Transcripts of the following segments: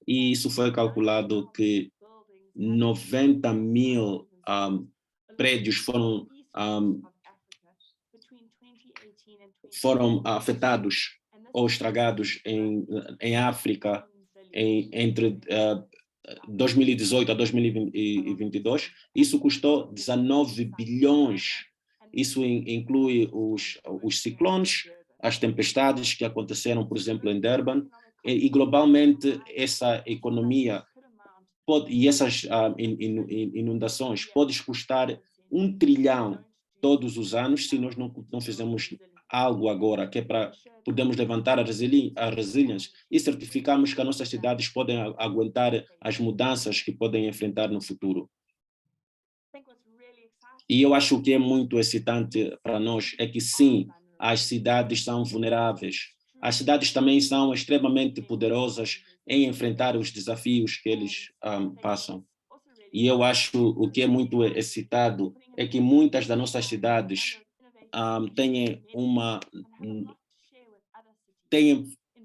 e isso foi calculado que 90.000 prédios um, foram afetados ou estragados em África entre 2018 a 2022. Isso custou 19 bilhões. Isso inclui os ciclones, as tempestades que aconteceram, por exemplo, em Durban, e globalmente essa economia e essas inundações podem custar 1 trilhão todos os anos se nós não fizermos algo agora, que é para podermos levantar a resiliência e certificarmos que as nossas cidades podem aguentar as mudanças que podem enfrentar no futuro. E eu acho que é muito excitante para nós é que sim, as cidades são vulneráveis. As cidades também são extremamente poderosas em enfrentar os desafios que eles passam. E eu acho o que é muito excitado é que muitas das nossas cidades têm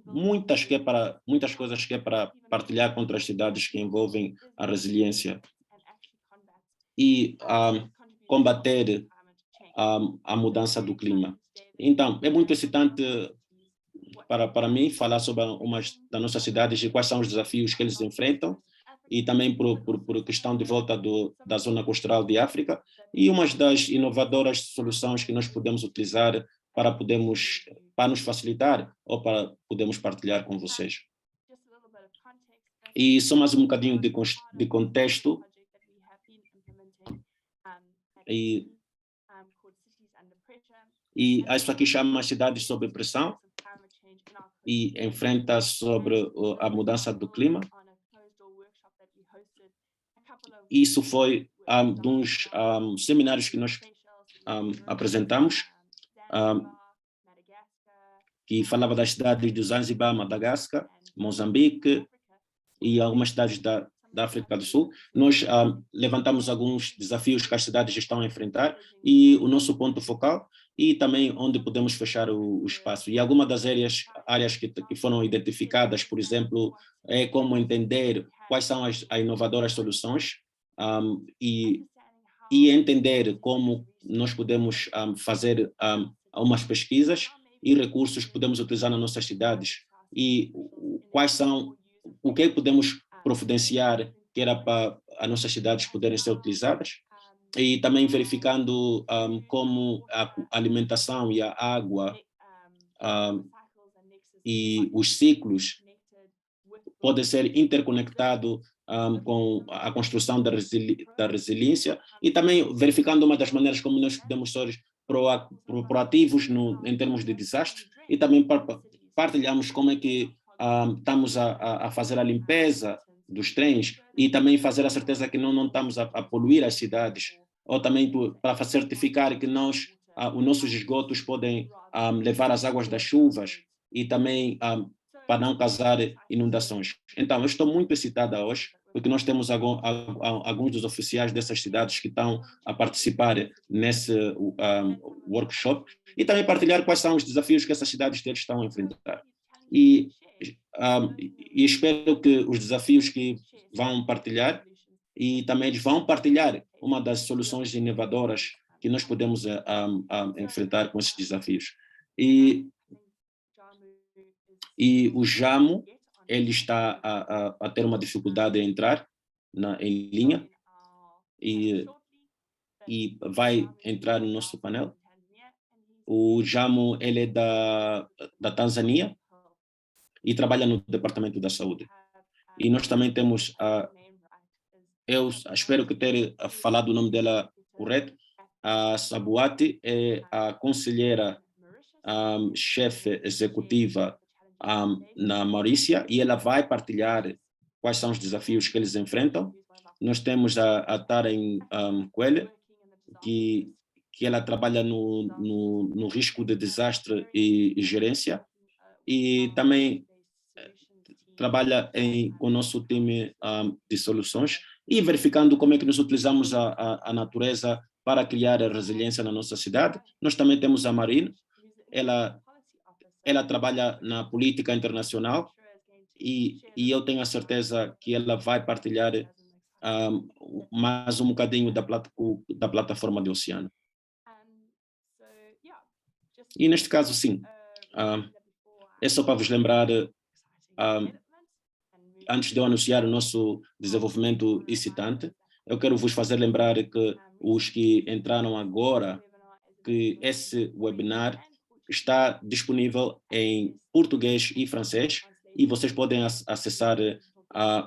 muitas coisas que é para partilhar com outras cidades que envolvem a resiliência e combater a mudança do clima. Então, é muito excitante para mim falar sobre umas das nossas cidades e quais são os desafios que eles enfrentam, e também por questão de volta da zona costeral de África, e uma das inovadoras soluções que nós podemos utilizar para nos facilitar ou para podermos partilhar com vocês. E só mais um bocadinho de contexto. E isso aqui chama cidades sob pressão e enfrenta sobre a mudança do clima. Isso foi de uns seminários que nós apresentamos, que falava das cidades de Zanzibar, Madagascar, Moçambique e algumas cidades da África do Sul. Nós levantamos alguns desafios que as cidades estão a enfrentar e o nosso ponto focal, e também onde podemos fechar o espaço. E algumas das áreas que foram identificadas, por exemplo, é como entender quais são as inovadoras soluções e entender como nós podemos fazer algumas pesquisas e recursos que podemos utilizar nas nossas cidades, e o que podemos providenciar que era para as nossas cidades poderem ser utilizadas, e também verificando como a alimentação e a água e os ciclos podem ser interconectados com a construção da resiliência, e também verificando uma das maneiras como nós podemos ser proativos em termos de desastres, e também partilhamos como é que estamos a fazer a limpeza dos trens e também fazer a certeza que não estamos a poluir as cidades, ou também para certificar que os nossos esgotos podem levar as águas das chuvas e também para não causar inundações. Então, eu estou muito excitada hoje, porque nós temos alguns dos oficiais dessas cidades que estão a participar nesse workshop, e também partilhar quais são os desafios que essas cidades deles estão a enfrentar. E espero que os desafios que vão partilhar, e também eles vão partilhar uma das soluções inovadoras que nós podemos enfrentar com esses desafios. E o Jamo, ele está a ter uma dificuldade em entrar em linha, e vai entrar no nosso painel. O Jamo, ele é da Tanzânia e trabalha no Departamento da Saúde. E nós também temos eu espero que ter falado o nome dela correto. A Sabuati é a conselheira chefe executiva na Maurícia, e ela vai partilhar quais são os desafios que eles enfrentam. Nós temos a Taren Coelho, que ela trabalha no risco de desastre e gerência, e também trabalha com o nosso time de soluções, e verificando como é que nós utilizamos a natureza para criar a resiliência na nossa cidade. Nós também temos a Marine, ela trabalha na política internacional e eu tenho a certeza que ela vai partilhar mais um bocadinho da plataforma do oceano. E neste caso, sim, é só para vos lembrar, antes de eu anunciar o nosso desenvolvimento excitante, eu quero vos fazer lembrar que os que entraram agora, que esse webinar está disponível em português e francês, e vocês podem acessar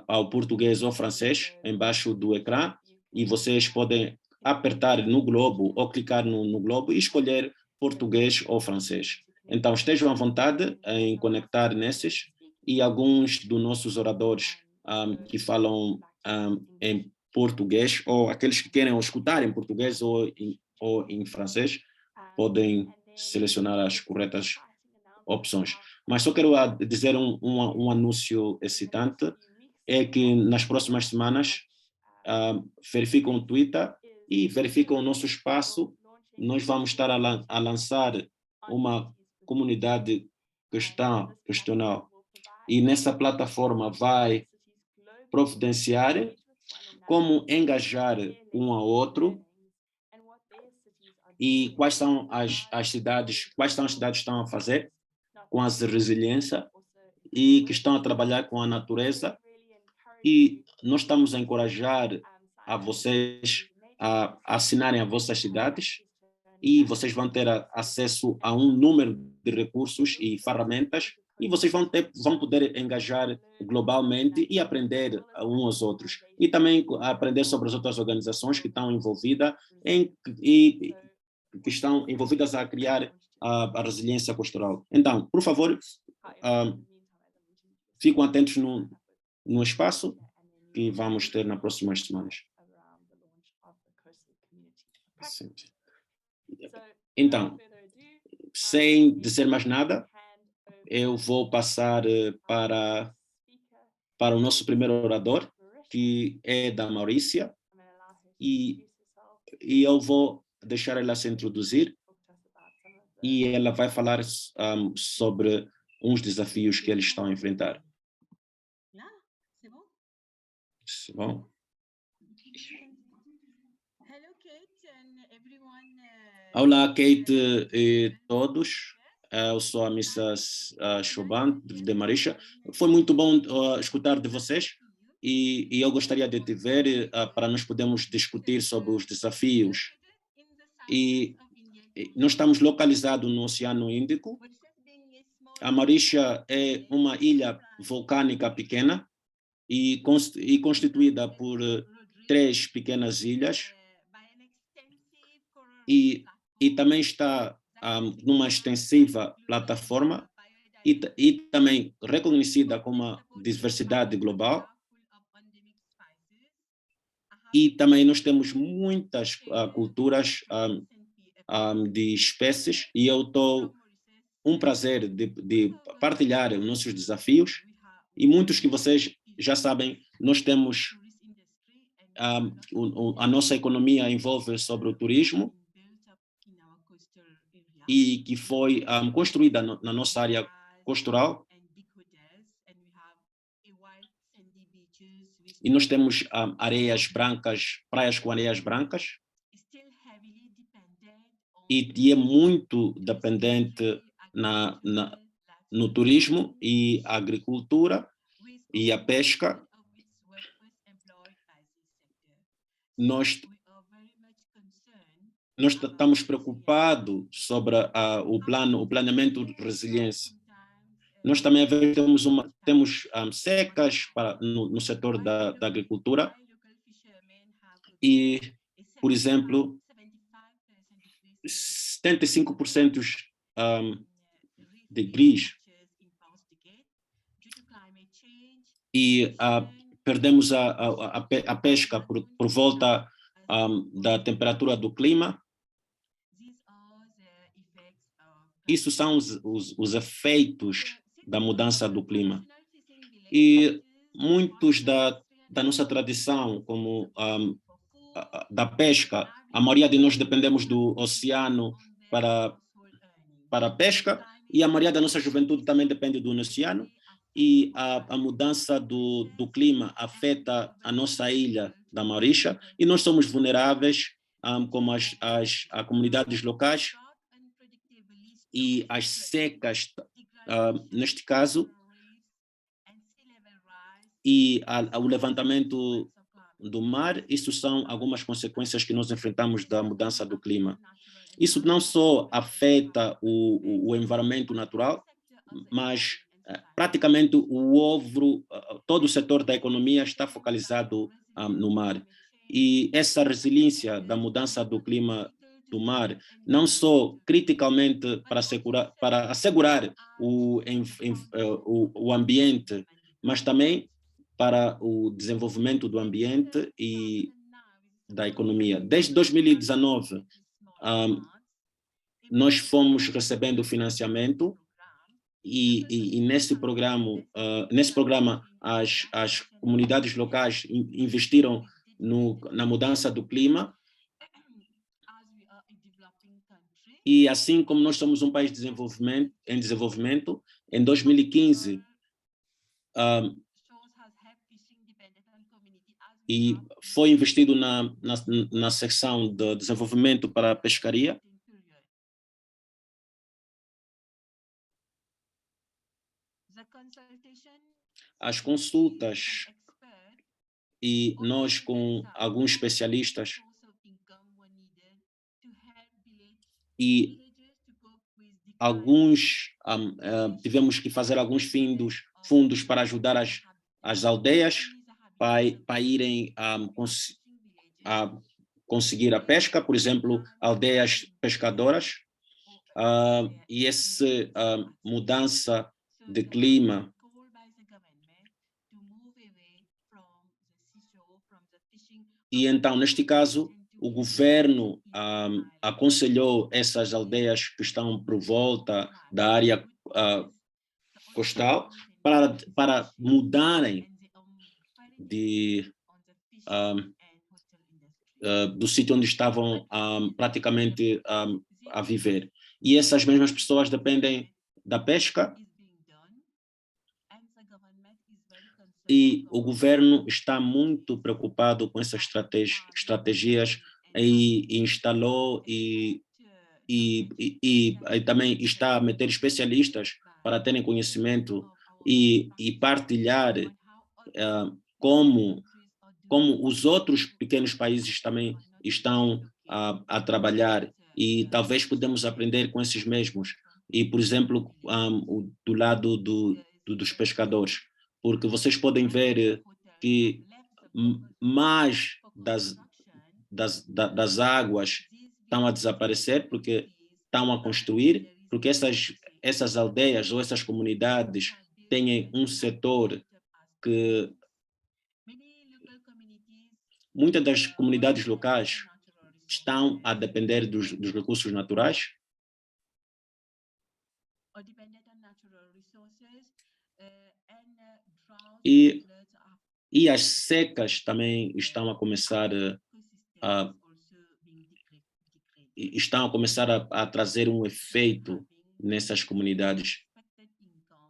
ao português ou francês embaixo do ecrã, e vocês podem apertar no globo ou clicar no globo e escolher português ou francês. Então estejam à vontade em conectar nesses, e alguns dos nossos oradores que falam em português, ou aqueles que querem escutar em português ou em francês, podem selecionar as corretas opções. Mas só quero dizer um anúncio excitante, é que nas próximas semanas verificam o Twitter e verificam o nosso espaço. Nós vamos estar a lançar uma comunidade questional, e nessa plataforma vai providenciar como engajar um ao outro e quais são as cidades que estão a fazer com a resiliência e que estão a trabalhar com a natureza, e nós estamos a encorajar a vocês a assinarem as vossas cidades, e vocês vão ter acesso a um número de recursos e ferramentas, e vocês vão poder engajar globalmente e aprender uns aos outros, e também aprender sobre as outras organizações que estão envolvidas e que estão envolvidas a criar a resiliência costural. Então, por favor, fiquem atentos no espaço que vamos ter nas próximas semanas. Sim. Então, sem dizer mais nada, eu vou passar para o nosso primeiro orador, que é da Maurícia, e eu vou deixar ela se introduzir, e ela vai falar sobre uns desafios que eles estão a enfrentar. Bom? Olá, Kate e todos. Eu sou a Mrs. Choban, de Marisha. Foi muito bom escutar de vocês, e eu gostaria de te ver para nós podermos discutir sobre os desafios. E nós estamos localizados no Oceano Índico. A Marisha é uma ilha vulcânica pequena e constituída por 3 pequenas ilhas, e também está numa extensiva plataforma e também reconhecida como uma diversidade global. E também nós temos muitas culturas de espécies, e eu estou um prazer de partilhar os nossos desafios, e muitos que vocês já sabem, nós temos a nossa economia envolve sobre o turismo, e que foi construída na nossa área costural, e nós temos areias brancas, praias com areias brancas, e é muito dependente no turismo e a agricultura e a pesca. Nós estamos preocupados sobre o planeamento de resiliência. Nós também temos secas no setor da agricultura, e, por exemplo, 75% de gris, e perdemos a pesca por volta da temperatura do clima. Isso são os efeitos da mudança do clima. E muitos da nossa tradição, como da pesca, a maioria de nós dependemos do oceano para a pesca, e a maioria da nossa juventude também depende do oceano. e a mudança do clima afeta a nossa ilha da Maurícia e nós somos vulneráveis, como as comunidades locais e as secas, neste caso, e o levantamento do mar, isso são algumas consequências que nós enfrentamos da mudança do clima. Isso não só afeta o environmento natural, mas praticamente todo o setor da economia está focalizado no mar. E essa resiliência da mudança do clima do mar, não só criticamente para assegurar o ambiente, mas também para o desenvolvimento do ambiente e da economia. Desde 2019, nós fomos recebendo financiamento e nesse programa as comunidades locais investiram na mudança do clima e assim como nós somos um país em desenvolvimento, em 2015 e foi investido na seção de desenvolvimento para a pescaria. As consultas e nós com alguns especialistas e tivemos que fazer alguns fundos para ajudar as aldeias para irem a conseguir a pesca, por exemplo, aldeias pescadoras, e essa mudança de clima. E então, neste caso, o governo aconselhou essas aldeias que estão por volta da área costal para mudarem do sítio onde estavam praticamente a viver. E essas mesmas pessoas dependem da pesca e o governo está muito preocupado com essas estratégias e instalou e também está a meter especialistas para terem conhecimento e partilhar como os outros pequenos países também estão a trabalhar e talvez podemos aprender com esses mesmos. E, por exemplo, do lado dos pescadores, porque vocês podem ver que mais das águas estão a desaparecer porque estão a construir, porque essas aldeias ou essas comunidades têm um setor que muitas das comunidades locais estão a depender dos recursos naturais e as secas também estão a começar a trazer um efeito nessas comunidades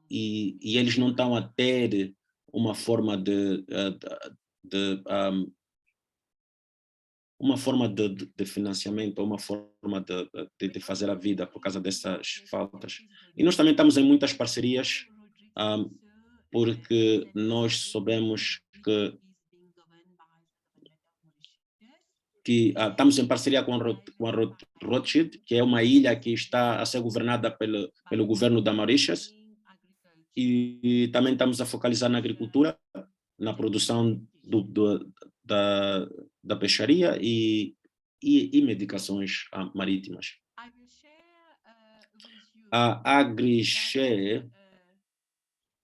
e eles não estão a ter uma forma de financiamento, uma forma de fazer a vida por causa dessas faltas. E nós também estamos em muitas parcerias, porque nós soubemos que estamos em parceria com a Rothschild, que é uma ilha que está a ser governada pelo governo da Mauritius, e também estamos a focalizar na agricultura, na produção da peixaria e medicações marítimas. A AgriShare,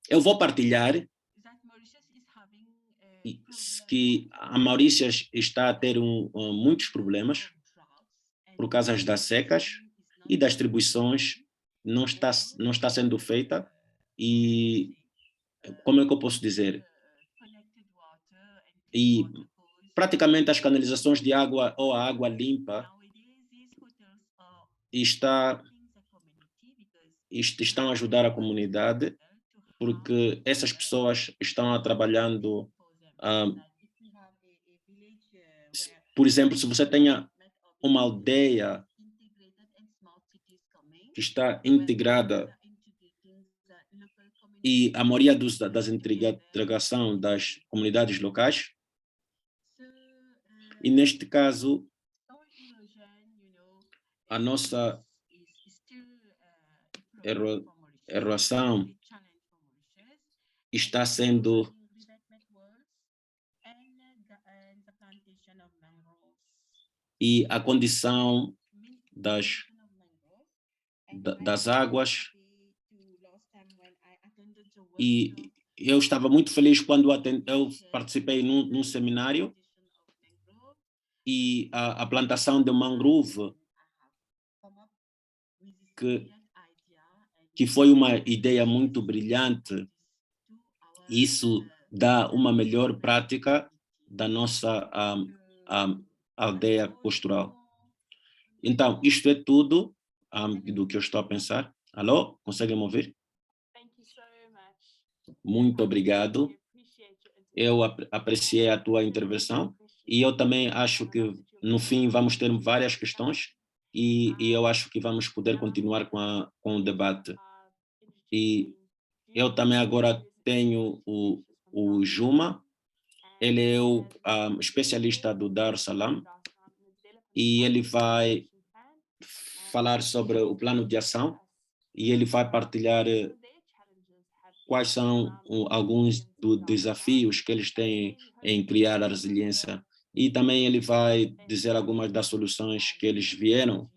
eu vou partilhar que a Mauritius está a ter muitos problemas por causa das secas e das distribuições não está sendo feita e como é que eu posso dizer? E praticamente as canalizações de água ou a água limpa estão a ajudar a comunidade porque essas pessoas estão trabalhando, por exemplo, se você tenha uma aldeia que está integrada e a maioria das integração das comunidades locais, e neste caso, a nossa eroação está sendo e a condição das águas, e eu estava muito feliz quando eu participei num seminário e a plantação de mangrove, que foi uma ideia muito brilhante. Isso dá uma melhor prática da nossa aldeia pastoral. Então, isto é tudo do que eu estou a pensar. Alô? Conseguem me ouvir? Muito obrigado. Eu apreciei a tua intervenção e eu também acho que no fim vamos ter várias questões e eu acho que vamos poder continuar com o debate. E eu também agora tenho o Juma, ele é o especialista do Dar Salam e ele vai falar sobre o plano de ação e ele vai partilhar quais são alguns dos desafios que eles têm em criar a resiliência. E também ele vai dizer algumas das soluções que eles vieram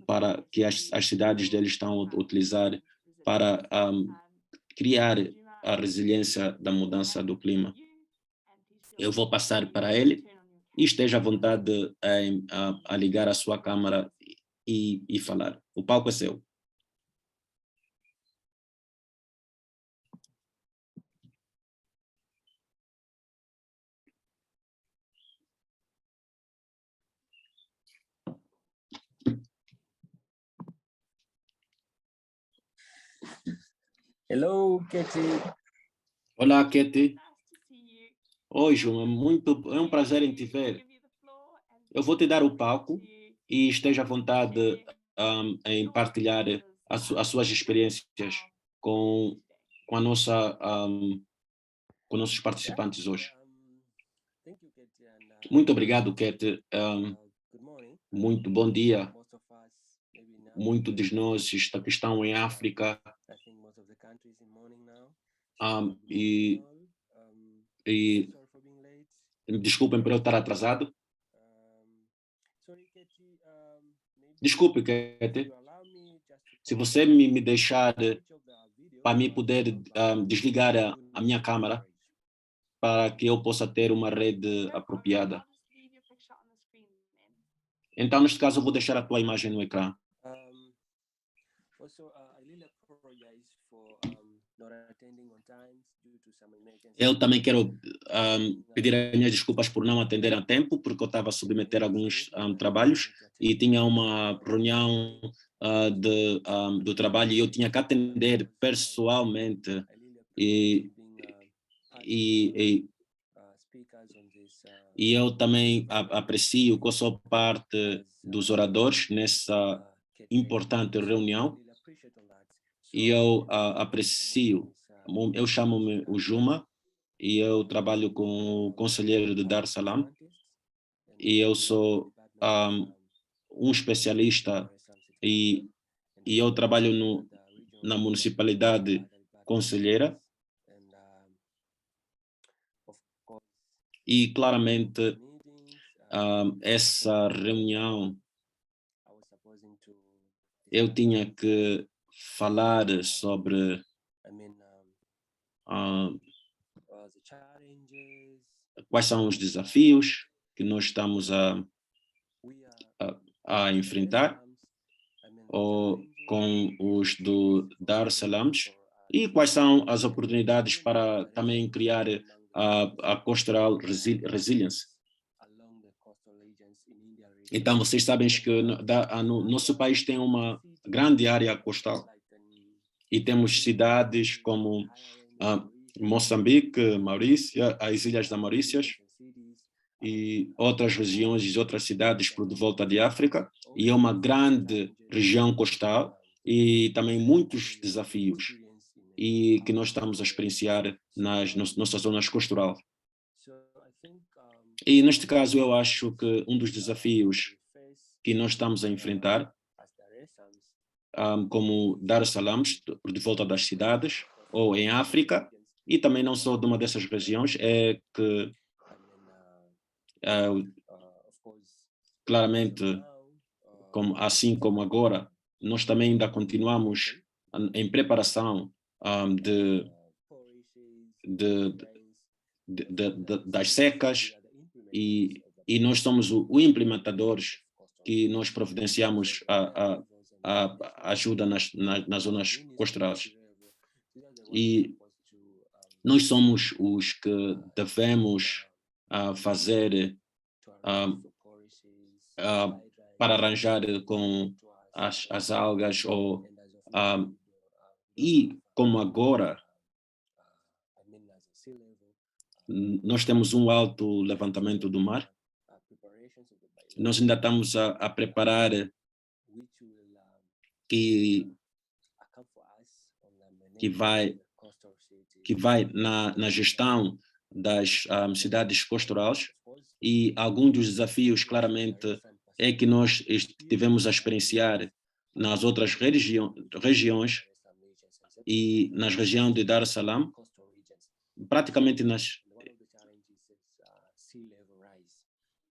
para que as cidades deles estão a utilizar para criar a resiliência da mudança do clima. Eu vou passar para ele e esteja à vontade a ligar a sua câmara e falar. O palco é seu. Hello, Katie. Olá, Katie. Oi, João, é um prazer em te ver. Eu vou te dar o palco e esteja à vontade em partilhar as suas experiências com a nossa, com nossos participantes hoje. Muito obrigado, Katie. Muito bom dia. Muitos de nós que estão em África e desculpem por eu estar atrasado. Desculpe, Katie. Se você me deixar para mim poder desligar a minha câmera para que eu possa ter uma rede apropriada. Então, neste caso, eu vou deixar a tua imagem no ecrã. Eu também quero pedir as minhas desculpas por não atender a tempo, porque eu estava a submeter alguns trabalhos e tinha uma reunião do trabalho e eu tinha que atender pessoalmente e eu também aprecio que eu sou parte dos oradores nessa importante reunião e eu aprecio. Eu chamo-me o Juma e eu trabalho com o conselheiro de Dar Salam e eu sou um especialista e eu trabalho na municipalidade conselheira e claramente essa reunião eu tinha que falar sobre quais são os desafios que nós estamos a enfrentar ou com os do Dar Salams e quais são as oportunidades para também criar a Coastal Resilience. Então, vocês sabem que no nosso país tem uma grande área costal e temos cidades como Moçambique, Maurícia, as Ilhas da Maurícias e outras regiões e outras cidades por de volta de África, e é uma grande região costal e também muitos desafios e que nós estamos a experienciar nas nossas zonas costural. E neste caso eu acho que um dos desafios que nós estamos a enfrentar, como Dar es Salaam, por de volta das cidades, ou em África, e também não só de uma dessas regiões, é que claramente, assim como agora, nós também ainda continuamos em preparação de das secas e nós somos o implementadores que nós providenciamos a ajuda nas zonas costerais. E nós somos os que devemos fazer para arranjar com as algas e como agora nós temos um alto levantamento do mar, nós ainda estamos a preparar que vai na gestão das cidades costerais, e alguns dos desafios claramente é que nós tivemos a experienciar nas outras regiões e nas regiões de Dar es Salaam, praticamente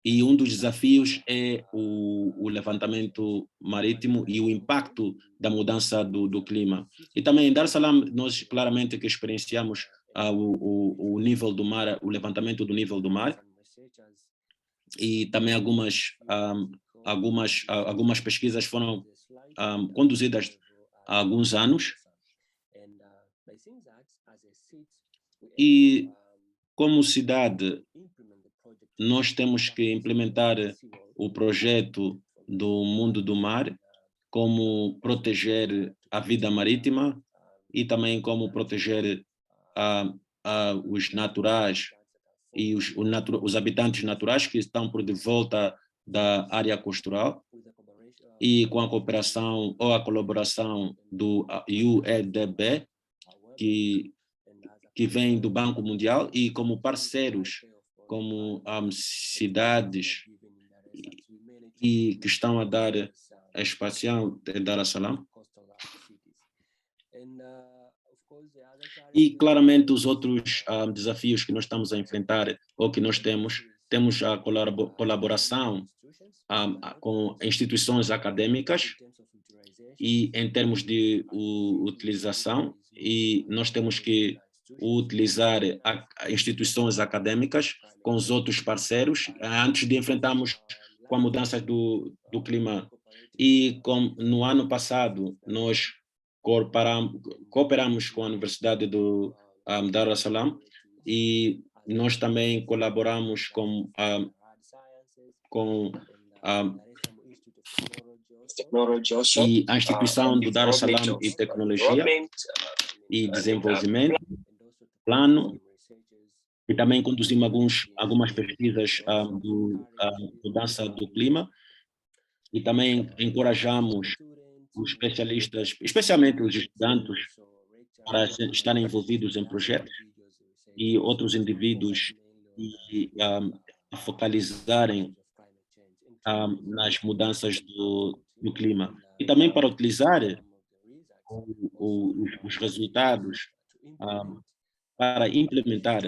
e um dos desafios é o levantamento marítimo e o impacto da mudança do clima. E também em Dar es Salaam nós claramente que experienciamos o nível do mar, o levantamento do nível do mar, e também algumas pesquisas foram conduzidas há alguns anos, e como cidade nós temos que implementar o projeto do Mundo do Mar, como proteger a vida marítima e também como proteger os naturais e os habitantes naturais que estão por de volta da área costeral, e com a cooperação ou a colaboração do UNDP, que vem do Banco Mundial, e como parceiros, como cidades e que estão a dar a expansão de Dar es Salaam. E claramente os outros desafios que nós estamos a enfrentar ou que nós temos a colaboração com instituições acadêmicas e em termos de utilização, e nós temos que utilizar instituições acadêmicas com os outros parceiros antes de enfrentarmos com a mudança do clima. E no ano passado nós cooperamos com a Universidade do Dar es Salaam, e nós também colaboramos com e a instituição do Dar es Salaam e Tecnologia e Desenvolvimento, Plano, e também conduzimos algumas pesquisas mudança do clima, e também encorajamos os especialistas, especialmente os estudantes, para estarem envolvidos em projetos, e outros indivíduos a focalizarem nas mudanças do clima, e também para utilizar os resultados para implementar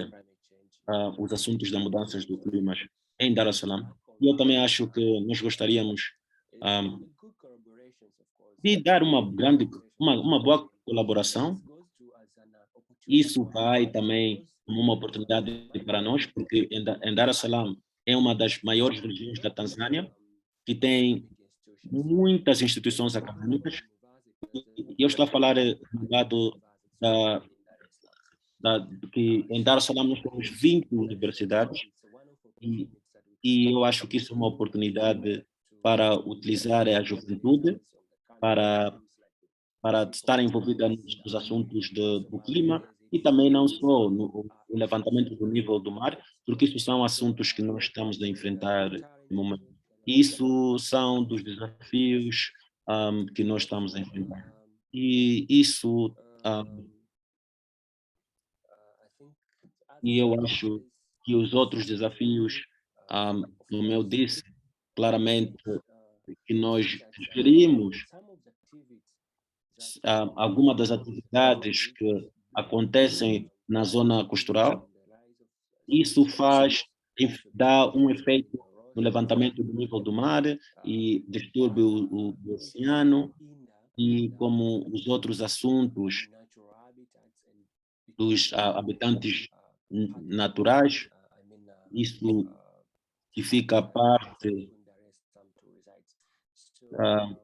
os assuntos das mudanças do clima em Dar es Salaam. E eu também acho que nós gostaríamos de dar uma boa colaboração. Isso vai também como uma oportunidade para nós, porque em Dar es Salaam é uma das maiores regiões da Tanzânia, que tem muitas instituições acadêmicas, e eu estou a falar do lado que em Dar es Salaam nós temos 20 universidades, e, e eu acho que isso é uma oportunidade para utilizar a juventude, para para estar envolvida nos assuntos do clima e também não só o levantamento do nível do mar, porque isso são assuntos que nós estamos a enfrentar no momento. E isso são dos desafios que nós estamos a enfrentar. E isso, um, e eu acho que os outros desafios, como eu disse, claramente que nós gerimos alguma das atividades que acontecem na zona costeral, isso dá um efeito no levantamento do nível do mar e distúrbio o oceano, e como os outros assuntos dos habitantes naturais, isso que fica parte ah,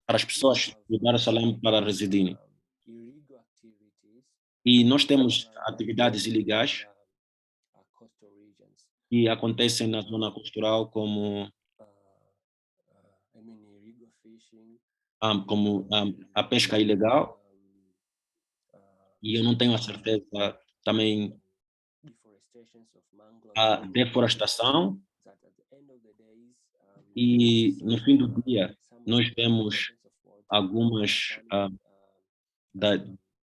para as pessoas de Dar es Salaam para residirem. E nós temos atividades ilegais que acontecem na zona costeral, a pesca ilegal, e eu não tenho a certeza também a deforestação, e no fim do dia nós vemos algumas da,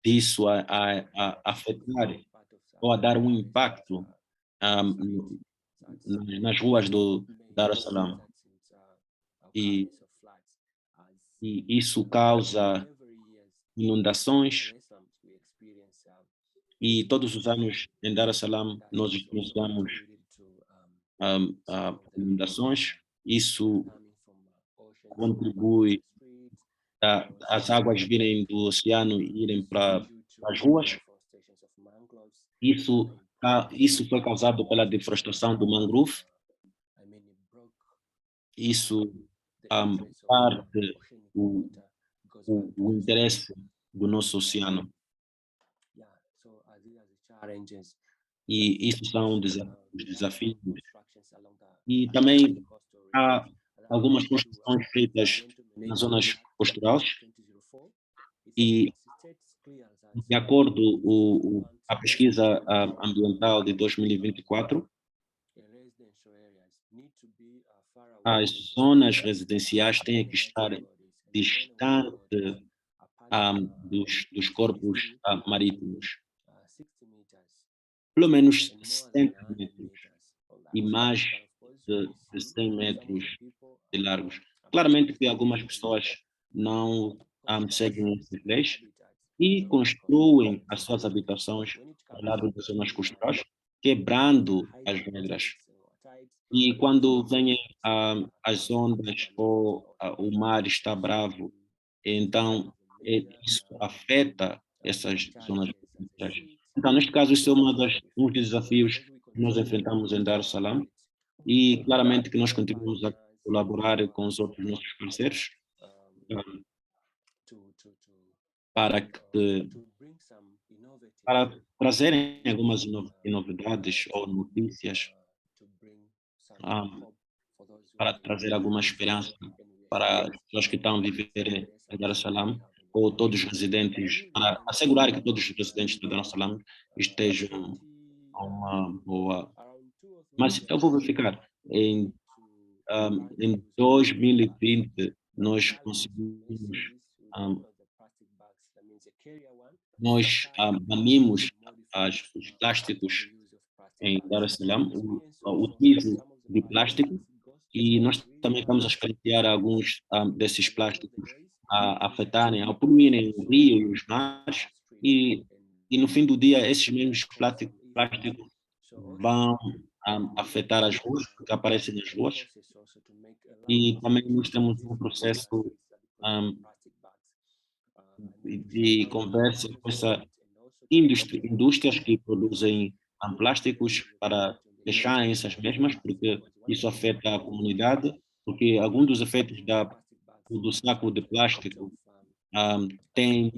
disso a afetar ou a dar um impacto no- nas ruas do Dar es Salaam. E, e isso causa inundações, e todos os anos em Dar es Salaam nós experienciamos inundações. Isso contribui as águas virem do oceano e irem para as ruas. Isso foi causado pela deforestação do mangrove. Isso parte o, o interesse do nosso oceano. E isso são os desafios. E também há algumas construções feitas nas zonas costerais, e de acordo a pesquisa ambiental de 2024, as zonas residenciais têm que estar distante dos corpos marítimos, pelo menos 60 metros e mais de 100 metros de largos. Claramente que algumas pessoas não seguem essas leis e construem as suas habitações ao lado das zonas costerais, quebrando as regras. E quando vêm as ondas ou o mar está bravo, então isso afeta essas zonas costerais. Então, neste caso, isso é um dos desafios que nós enfrentamos em Dar es Salaam, e claramente que nós continuamos a colaborar com os outros nossos parceiros ah, para que para trazerem algumas novidades ou notícias, ah, para trazer alguma esperança para as pessoas que estão a viver em Dar es Salaam, ou todos os residentes, para assegurar que todos os residentes de Dar es Salaam estejam a uma boa. Mas eu vou verificar. Em 2020, um, nós banimos os plásticos em Dar es Salaam, o uso de plástico, e nós também estamos a experienciar alguns desses plásticos a afetarem, a poluírem o rio e os mares, e, e no fim do dia esses mesmos plásticos vão afetar as ruas, porque aparecem nas ruas, e também nós temos um processo um, de conversa com essa indústrias que produzem plásticos para fecharem essas mesmas, porque isso afeta a comunidade, porque alguns dos efeitos do saco de plástico tem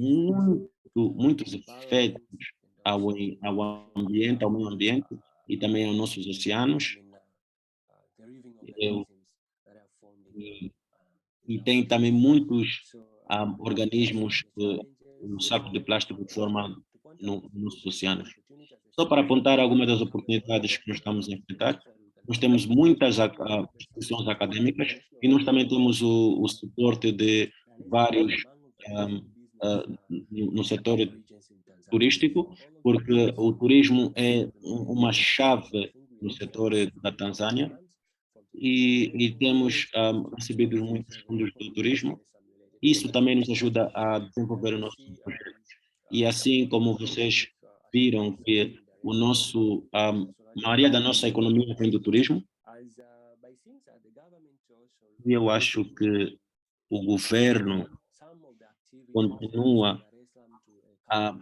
muitos efeitos ao ambiente, ao meio ambiente e também aos nossos oceanos. Eu, e, e tem também muitos organismos que o saco de plástico forma nos oceanos. Só para apontar algumas das oportunidades que nós estamos a enfrentar, nós temos muitas instituições acadêmicas e nós também temos o suporte de vários ahm, ah, no setor turístico, porque o turismo é uma chave no setor da Tanzânia e temos recebido muitos fundos do turismo. Isso também nos ajuda a desenvolver o nosso projeto. E assim como vocês viram que o nosso, a maioria da nossa economia vem do turismo, e eu acho que o governo continua a,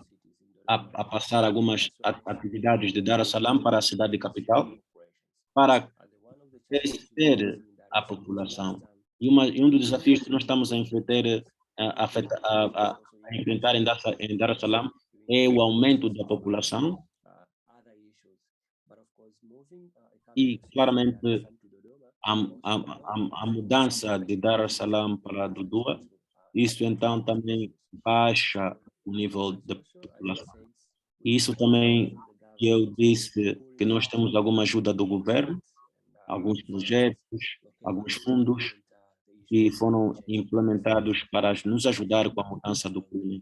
a passar algumas atividades de Dar es Salaam para a cidade capital para crescer a população. E um dos desafios que nós estamos a enfrentar, a enfrentar em Dar es Salaam é o aumento da população e, claramente, a mudança de Dar es Salaam para Dodua, isso então também baixa o nível da população. E isso também que eu disse que nós temos alguma ajuda do governo, alguns projetos, alguns fundos que foram implementados para nos ajudar com a mudança do clima.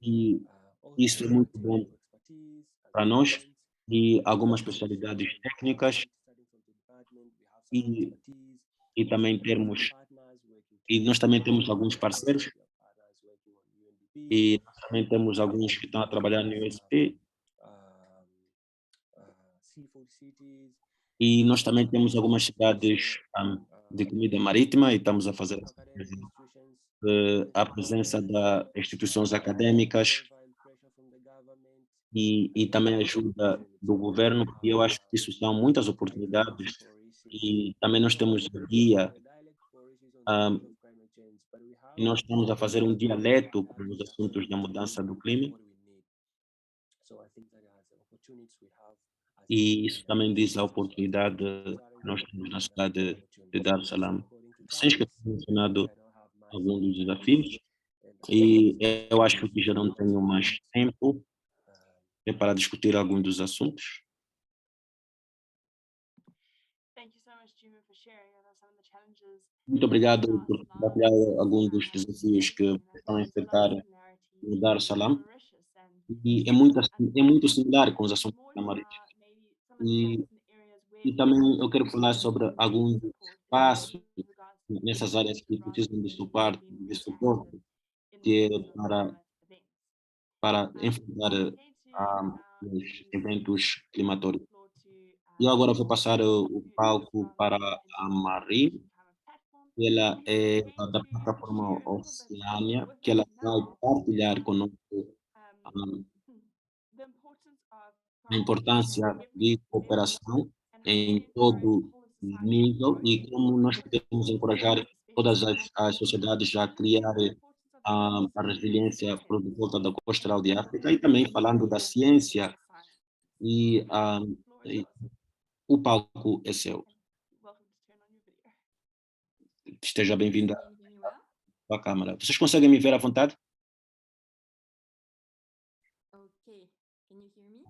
E isso é muito bom para nós e algumas especialidades técnicas e, e também termos, e nós também temos alguns parceiros e nós também temos alguns que estão a trabalhar no USP e nós também temos algumas cidades de comida marítima e estamos a fazer a presença das instituições acadêmicas e também ajuda do governo, e eu acho que isso são muitas oportunidades. E também nós temos o guia, ah, e nós estamos a fazer um dialeto com os assuntos da mudança do clima, e isso também diz a oportunidade que nós temos na cidade de Dar es Salaam. Sem esquecer de mencionado alguns dos desafios, e eu acho que já não tenho mais tempo para discutir alguns dos assuntos. Muito obrigado por compartilhar alguns dos desafios que estão a enfrentar no Dar es Salaam. E é muito similar com os assuntos amarelos. E, e também eu quero falar sobre alguns passos nessas áreas que precisam de suporte que é para enfrentar os eventos climatóricos. E agora vou passar o palco para a Marie. Ela é da plataforma Oceania, que ela vai partilhar conosco a importância de cooperação em todo nível e como nós podemos encorajar todas as sociedades a criar a resiliência por volta da costa austral de África e também falando da ciência e, e o palco é seu. Esteja bem-vindo Can you hear me well? à câmara. Vocês conseguem me ver à vontade? Okay. Can you hear me?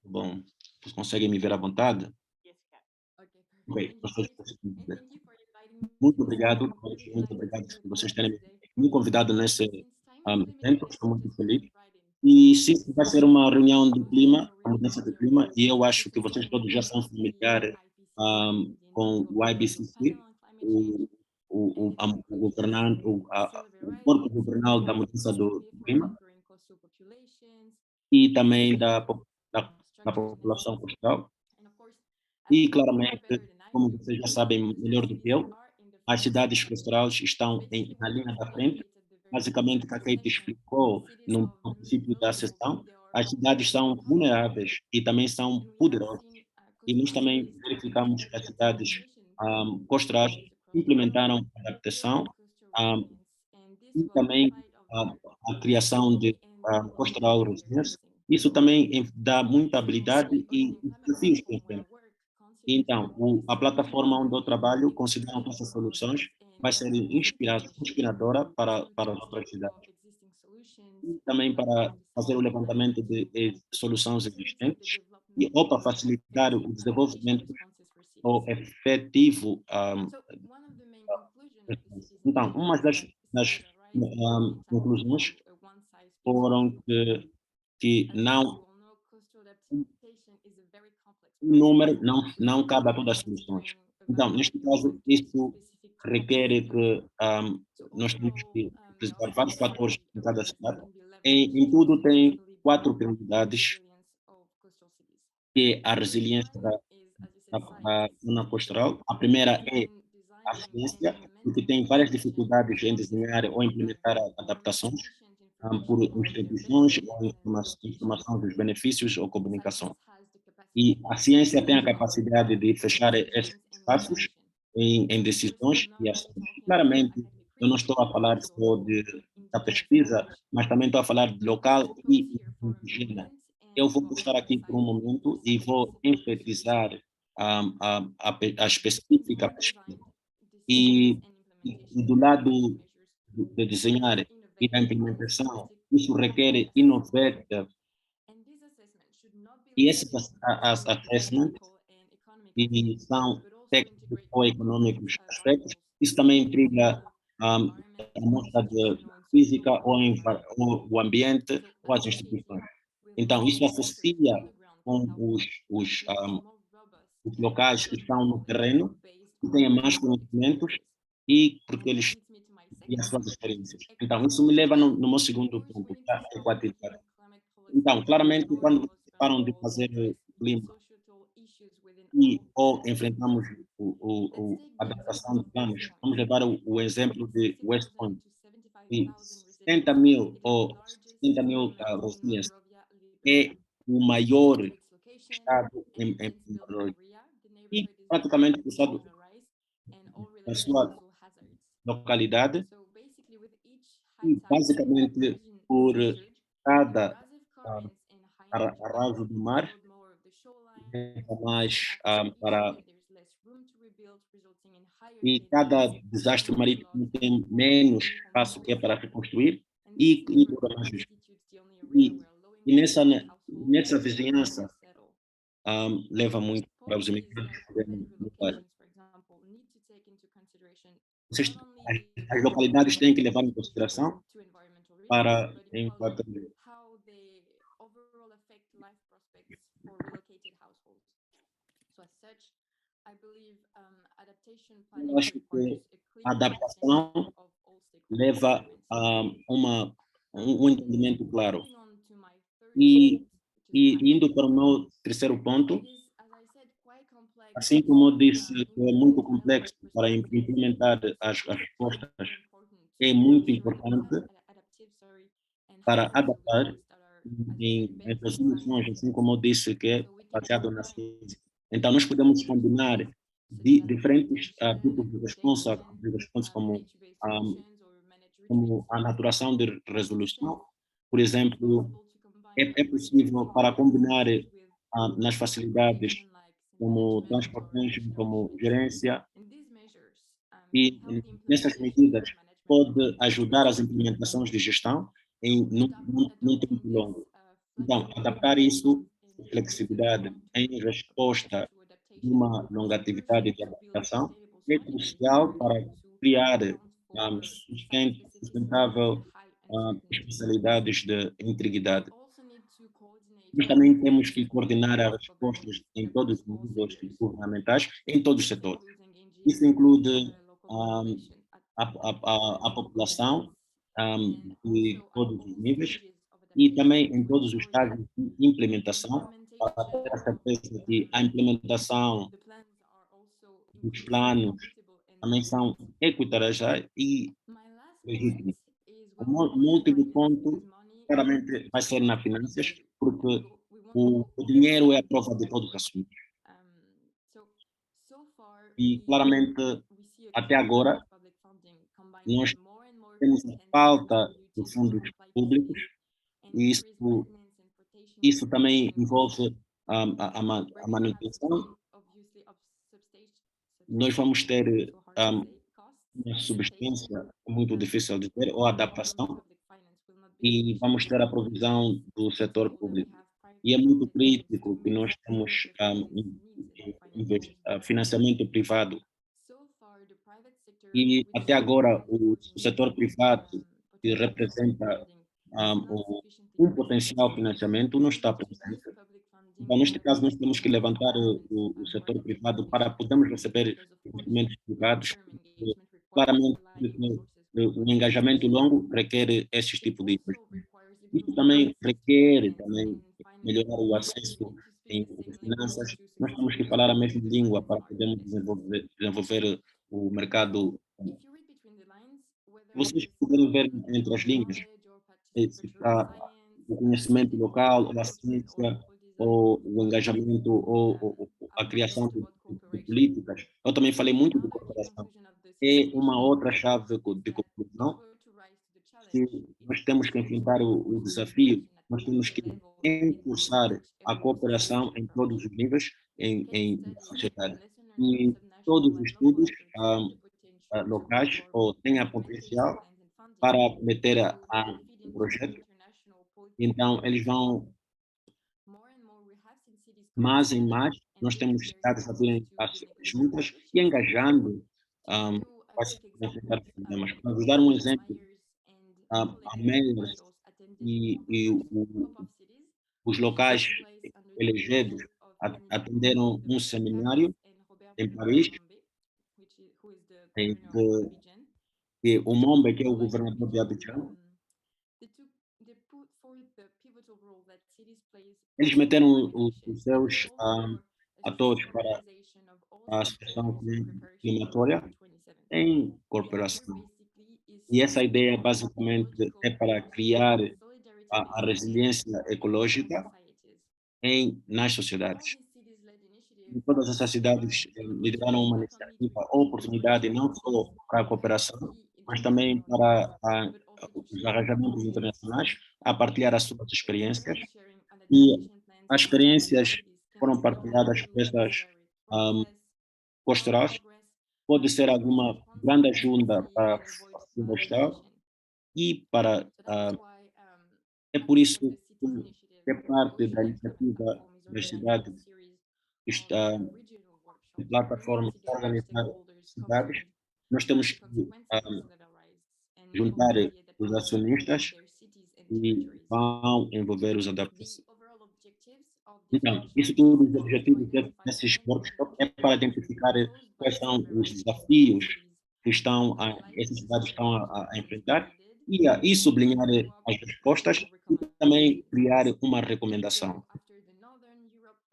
Bom, vocês conseguem me ver à vontade? Okay, perfect. Ok, In that vocês case, conseguem me and ver. thank you for inviting me Muito to speak. obrigado, I'm really muito excited to obrigado be por with vocês all of you terem today. me convidado nesse Since time is limited, evento, I estou muito suggest we feliz. jump right in. E sim, vai ser uma reunião do Oceans clima, are a really mudança do major clima, parts e of eu the acho que vocês todos já são sustainability familiares IPCC, the com o Intergovernmental IBCC, Panel on Climate Change, o, and o governante, civil o corpo rights, governal da mudança do initiative for clima anchoring coastal populations, e também safeguarding da structures and população assets. coastal. And of course, as E you know far claramente, better than I como do, vocês já sabem coastal melhor do que cities eu, are in the as front cidades seat. costerais estão Basically, na what linha Kate da frente. indicates at the very beginning Basicamente, of o que a the Kate session, explicou cities no of princípio da vulnerability, sessão, they are as also cidades very são powerful. vulneráveis e também são And we have poderosas. seen E nós coastal também cities verificamos que as implement cidades adaptation programs in costerais cities across the world implementaram that adaptação build coastal um, resilience, and this e well também despite of a, their a criação de global coastal resilience. interconnecting. Isso também dá muita habilidade We, other e than climate desafios change, que in our enfrentam. work, consider Então, different ways a to plataforma onde eu mitigate trabalho extreme considera weather essas events soluções vai ser inspiradora para as outras cidades. E também para fazer o levantamento de soluções existentes e ou para facilitar o desenvolvimento ou efetivo. Então, uma das conclusões foram que não o número não cabe a todas as soluções. Então, neste caso, isso requer que nós temos que precisar vários fatores em cada cidade. Em tudo tem 4 prioridades, que é a resiliência da zona costeral. A primeira é a ciência, porque tem várias dificuldades em desenhar ou implementar adaptações por instituições ou informação dos benefícios ou comunicação. E a ciência tem a capacidade de fechar esses espaços em decisões e ações. Claramente, eu não estou a falar só da pesquisa, mas também estou a falar de local e indígena. Eu vou estar aqui por um momento e vou enfatizar a específica pesquisa. E, e do lado de desenhar e da implementação, isso requer innovative e esses assessments e são técnicos ou econômicos aspectos, isso também intriga a mostra de física ou o ambiente ou as instituições. Então, isso associa com os locais que estão no terreno, que têm mais conhecimentos e porque eles e as suas experiências. Então, isso me leva no meu segundo ponto, que é a equatividade. Então, claramente, quando vocês param de fazer clima e ou enfrentamos a adaptação de planos, vamos levar o exemplo de West Point, e 70.000 ou 70.000 Rosnias é o maior estado em Nova e praticamente o estado, na sua localidade, e basicamente por cada arraso do mar, mais para e cada desastre marítimo tem menos espaço que é para reconstruir e dura mais e, e nessa vizinhança leva muito para os imigrantes poderem mudar. Vocês, as localidades têm que levar em consideração para enquanto eu acho que a adaptação leva a um entendimento claro. E, e indo para o meu terceiro ponto, assim como eu disse, que é muito complexo para implementar as respostas, é muito importante para adaptar em resoluções, assim como eu disse, que é baseado na ciência. Então, nós podemos combinar diferentes tipos de resposta como a naturação de resolução. Por exemplo, é possível para combinar nas facilidades como transportagem, como gerência, e nessas medidas pode ajudar as implementações de gestão num tempo longo. Então, adaptar isso, flexibilidade em resposta de uma longatividade de adaptação, é crucial para criar sustentável especialidades de integridade. Nós também temos que coordenar as respostas em todos os níveis governamentais, em todos os setores. Isso inclui a população de todos os níveis e também em todos os estágios de implementação, para ter a certeza que a implementação dos planos também são equitárias e legítimas. O último ponto, claramente, vai ser nas finanças, porque o dinheiro é a prova de todos os assuntos. E, claramente, até agora, nós temos a falta de fundos públicos e isso também envolve a manutenção. Nós vamos ter uma substância muito difícil de ter, ou adaptação, e vamos ter a provisão do setor público. E é muito crítico que nós temos financiamento privado. E até agora o setor privado, que representa um potencial financiamento, não está presente. Então, neste caso, nós temos que levantar o setor privado para podermos receber investimentos privados, porque claramente o engajamento longo requer esses tipos de investimentos. Isso também requer também melhorar o acesso em finanças. Nós temos que falar a mesma língua para podermos desenvolver o mercado. Vocês poderem ver entre as linhas, se está o conhecimento local, ou a ciência, ou o engajamento, ou a criação de políticas. Eu também falei muito de cooperação. É uma outra chave de conclusão. Se nós temos que enfrentar o desafio, nós temos que impulsar a cooperação em todos os níveis na sociedade. E todos os estudos locais ou têm a potencial para meter o projeto, então eles vão mais e mais, nós temos cidades a virem juntas e engajando para se enfrentar os problemas. Para vos dar um exemplo, a mayors e os locais elegidos atenderam um seminário em Paris, em que o Mombe, que é o governador de Abidjan, eles meteram os seus atores para a situação climatória em cooperação. E essa ideia basicamente é para criar a resiliência ecológica nas sociedades. E todas essas cidades lideraram uma iniciativa, oportunidade não só para a cooperação, mas também para os arranjamentos internacionais, a partilhar as suas experiências. E as experiências foram partilhadas por essas um, pastorais, pode ser alguma grande ajuda para a florestal e para. É por isso que é parte da iniciativa das cidades que está em plataforma para organizar cidades. Nós temos que juntar os acionistas e vão envolver os adaptados. Então, isso tudo, os objetivos desses workshops é para identificar quais são os desafios que essas cidades estão a enfrentar e sublinhar as respostas e também criar uma recomendação.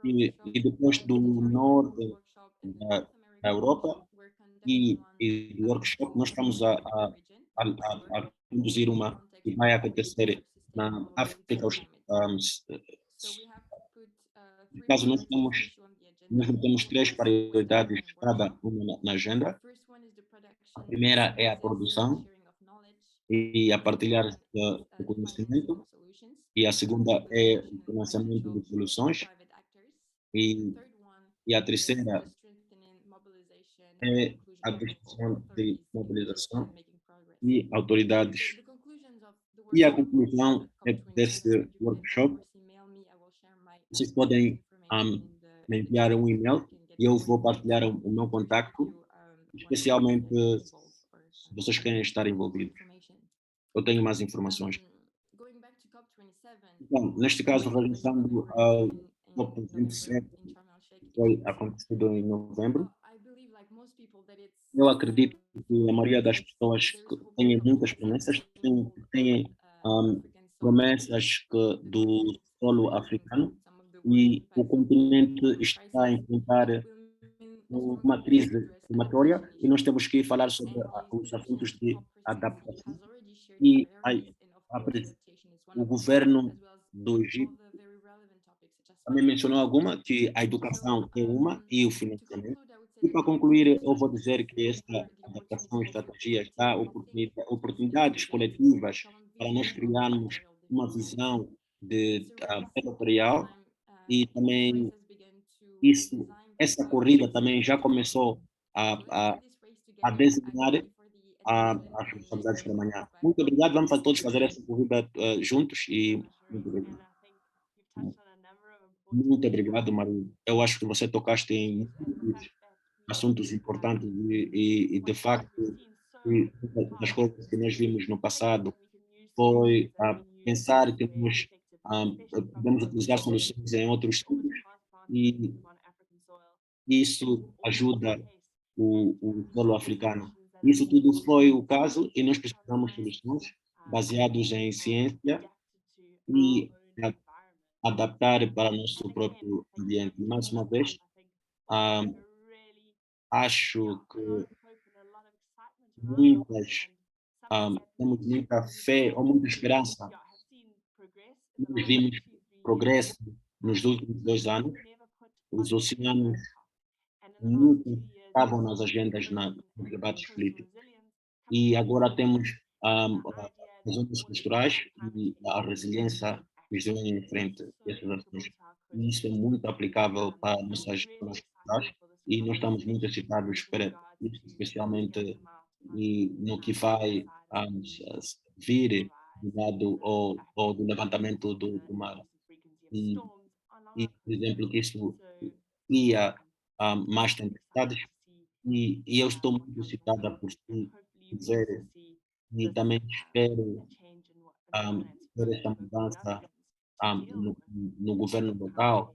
E depois do norte da Europa e do workshop, nós estamos a conduzir uma que vai acontecer na África. No caso, nós temos três prioridades, cada uma na agenda. A primeira é a produção e a partilhar do conhecimento, e a segunda é o financiamento de soluções, e, e a terceira é a discussão de mobilização e autoridades. E a conclusão desse workshop, vocês podem me enviar um e-mail e eu vou partilhar o meu contacto, especialmente se vocês querem estar envolvidos. Eu tenho mais informações. Então, neste caso, regressando ao COP27, que foi acontecido em novembro, eu acredito que a maioria das pessoas que têm muitas promessas, têm promessas do solo africano, e o continente está a enfrentar uma crise climatória e nós temos que falar sobre os assuntos de adaptação. E o governo do Egito também mencionou alguma, que a educação é uma e o financiamento. E para concluir, eu vou dizer que esta adaptação e estratégia dá oportunidades coletivas para nós criarmos uma visão territorial, e também essa corrida também já começou a, a, a desenhar as responsabilidades para amanhã. Muito obrigado, vamos a todos fazer essa corrida juntos e muito obrigado. Muito obrigado, Maria. Eu acho que você tocaste em muitos assuntos importantes e de facto, e uma das coisas que nós vimos no passado foi pensar que nós podemos utilizar soluções em outros sítios e isso ajuda o solo africano. Isso tudo foi o caso e nós precisamos de soluções baseadas em ciência e adaptar para o nosso próprio ambiente. Mais uma vez, ah, acho que muitas, temos muita fé ou muita esperança. Nós vimos progresso nos últimos 2 anos. Os oceanos nunca estavam nas agendas nos debates políticos. E agora temos as ondas culturais e a resiliência que nos vem em frente a essas ações. E isso é muito aplicável para nossas culturais e nós estamos muito excitados para isso, especialmente no que vai vir do lado ou do levantamento do mar. E, por exemplo, que isso cria mais tempestades e eu estou muito excitada por ver e também espero, ver esta mudança, no governo local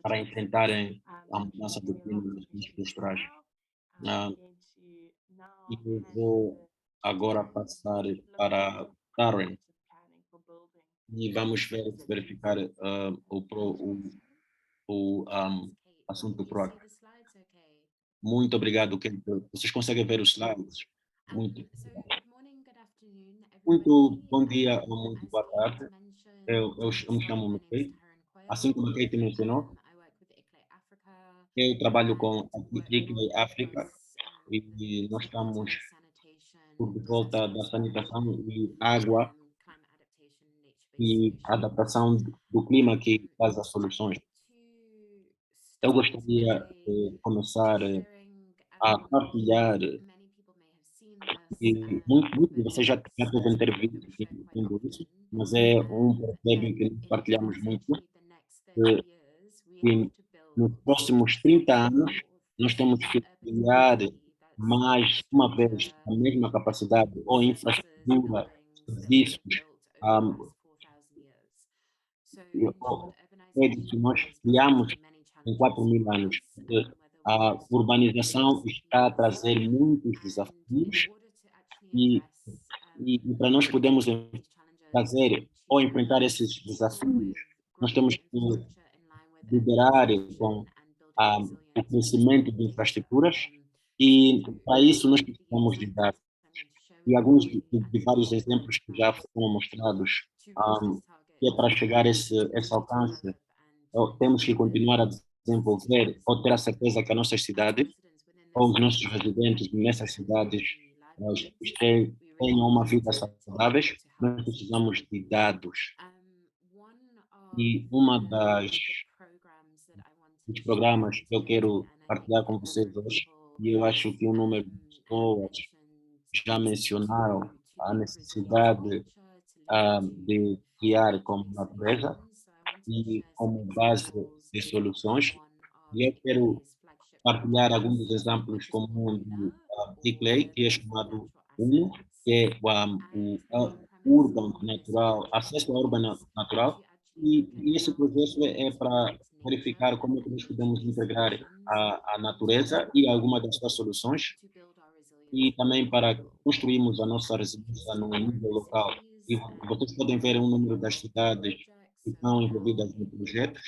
para enfrentarem a mudança do clima nos riscos culturais. Ah, e eu vou agora passar para Karen e vamos verificar o assunto próximo. Muito obrigado, Kate. Vocês conseguem ver os slides? Muito, muito bom dia ou muito boa tarde. Eu me chamo Mickey. Assim como a Kate mencionou, eu trabalho com a Ickley África e nós estamos por volta da sanitação e água e adaptação do clima que traz as soluções. Eu gostaria de começar a partilhar e muito de vocês já devem ter vindo isso, mas é um problema que nós partilhamos muito, que nos próximos 30 anos nós temos que criar mais uma vez a mesma capacidade ou infraestrutura, serviços, um, ou prédios que nós criamos em 4.000 anos. Porque a urbanização está a trazer muitos desafios e, e para nós podermos fazer ou enfrentar esses desafios, nós temos que liderar com o crescimento de infraestruturas e para isso nós precisamos de dados. E alguns de vários exemplos que já foram mostrados, que é para chegar a esse alcance, temos que continuar a desenvolver ou ter a certeza que a nossa cidade ou os nossos residentes nessas cidades tenham uma vida saudável, nós precisamos de dados. E uma dos programas que eu quero partilhar com vocês hoje, e eu acho que um número de pessoas já mencionaram a necessidade de criar como natureza e como base de soluções. E eu quero partilhar alguns dos exemplos como um do Clay, que é chamado UNO, que é Urban Natural, Acesso ao Urban Natural, e esse processo é para verificar como é que nós podemos integrar a natureza e algumas das suas soluções, e também para construirmos a nossa resiliência no nível local. E vocês podem ver um número das cidades que estão envolvidas no projeto,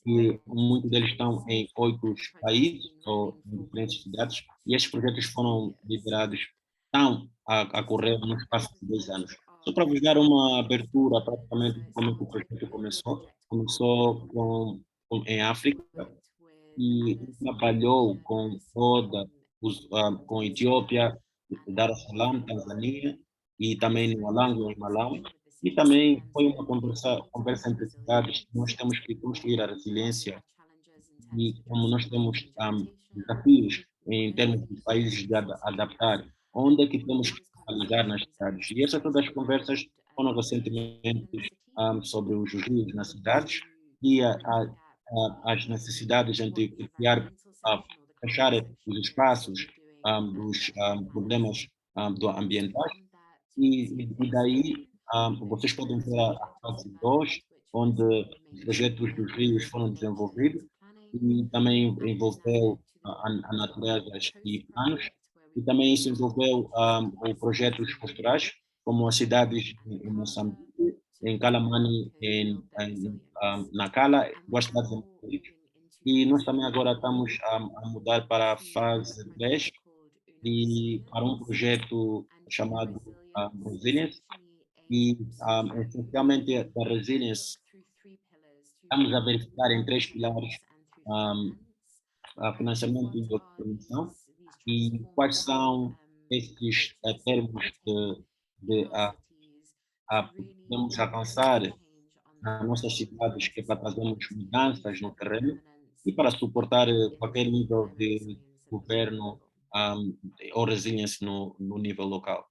e muitos deles estão em 8 países ou em diferentes cidades, e estes projetos foram liderados, estão a correr no espaço de 2 anos. Só para vos dar uma abertura praticamente de como é que o projeto começou, começou em África e trabalhou com toda com Etiópia, Dar es Salaam, Tanzânia e também no Malawi, em Malawi. E também foi uma conversa entre cidades. Nós temos que construir a resiliência e como nós temos desafios em termos de países de adaptar, onde é que temos que analisar nas cidades. E essas todas as conversas foram recentemente sobre os rios nas cidades e as necessidades de criar, ah, fechar os espaços dos problemas do ambientais e daí vocês podem ver a fase 2, onde os projetos dos rios foram desenvolvidos e também envolveu a natureza e planos, e também isso envolveu o projetos culturais, como as cidades em Moçambique, em Calamani, em Nacala, duas cidades em Moçambique. E nós também agora estamos a mudar para a fase 3 e para um projeto chamado Resilience. E essencialmente da Resilience estamos a verificar em três pilares um, financiamento e documentação e quais são esses termos de que podemos avançar nas nossas cidades, que é para trazermos mudanças no terreno e para suportar qualquer nível de governo ou resiliência no nível local.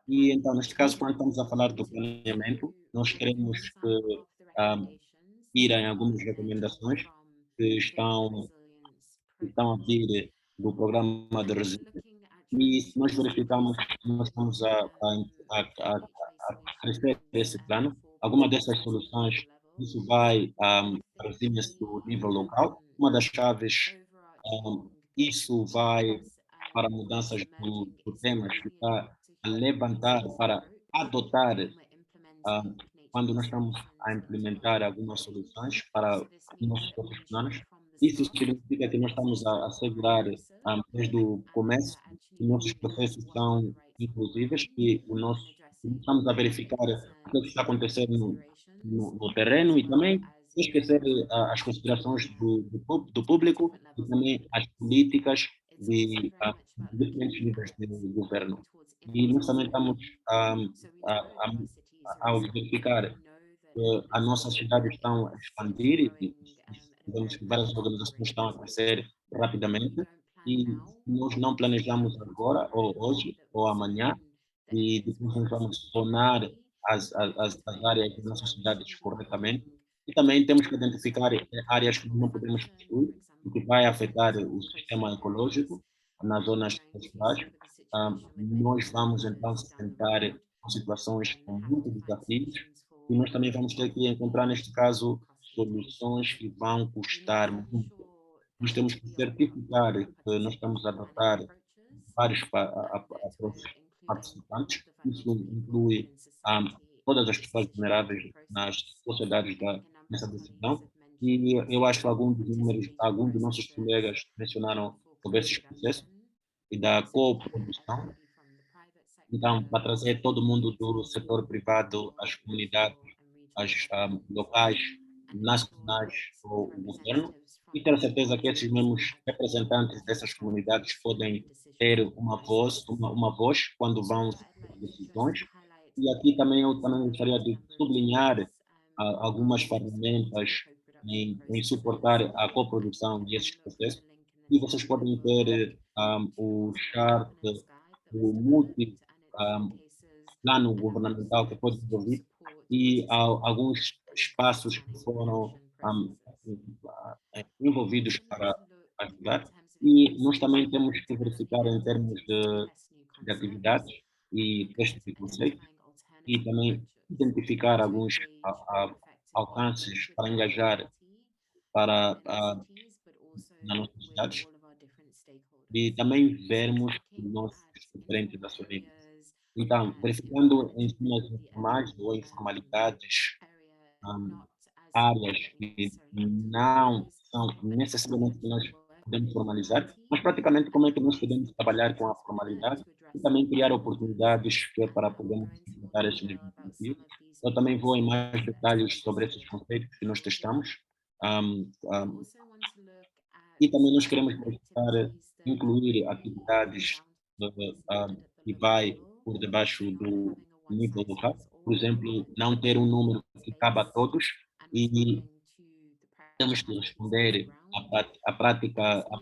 E então, neste caso, quando estamos a falar do planeamento, nós queremos um, ir em algumas recomendações que estão a vir do programa de resiliência. E se nós verificarmos que nós estamos a crescer esse plano, alguma dessas soluções, isso vai resiliência do nível local. Uma das chaves, isso vai para mudanças do temas que está a levantar para adotar ah, quando nós estamos a implementar algumas soluções para os nossos próprios planos. Isso significa que nós estamos a assegurar desde o começo que os nossos processos são inclusíveis, que que estamos a verificar o que está acontecendo no terreno e também sem esquecer as considerações do público e também as políticas de diferentes níveis de governo. E nós também estamos a, a, ao verificar que as nossas cidades estão a expandir e vemos que várias organizações estão a crescer rapidamente e nós não planejamos agora, ou hoje, ou amanhã, e depois nós vamos tornar as áreas das nossas cidades corretamente. E também temos que identificar áreas que não podemos construir, o que vai afetar o sistema ecológico nas zonas costerais. Nós vamos então se sentar com situações com muitos desafios e nós também vamos ter que encontrar, neste caso, soluções que vão custar muito. Nós temos que certificar que nós estamos a adotar vários participantes. Isso inclui todas as pessoas vulneráveis nas sociedades nessa decisão. E eu acho que alguns dos números, alguns dos nossos colegas mencionaram sobre esses processos e da coprodução. Então, para trazer todo mundo do setor privado, as comunidades, as locais, nacionais ou o governo, e ter a certeza que esses mesmos representantes dessas comunidades podem ter uma voz quando vão tomar decisões. E aqui também eu também gostaria de sublinhar algumas ferramentas em suportar a coprodução desses processos. E vocês podem ter o chart, o multi um, plano governamental que foi desenvolvido e alguns espaços que foram envolvidos para ajudar. E nós também temos que verificar em termos de atividades e testes de conceitos e também identificar alguns alcances para engajar para nas nossas cidades e também vermos os nossos diferentes acionistas. Então, verificando ensinos informais ou informalidades, hum, áreas que não são necessariamente que nós podemos formalizar, mas praticamente como é que nós podemos trabalhar com a formalidade e também criar oportunidades que é para podermos implementar esses desafios. Eu também vou em mais detalhes sobre esses conceitos que nós testamos. hum, hum, e também nós queremos verificar, incluir atividades que vai por debaixo do nível local. Por exemplo, não ter um número que cabe a todos e temos que responder à prática, à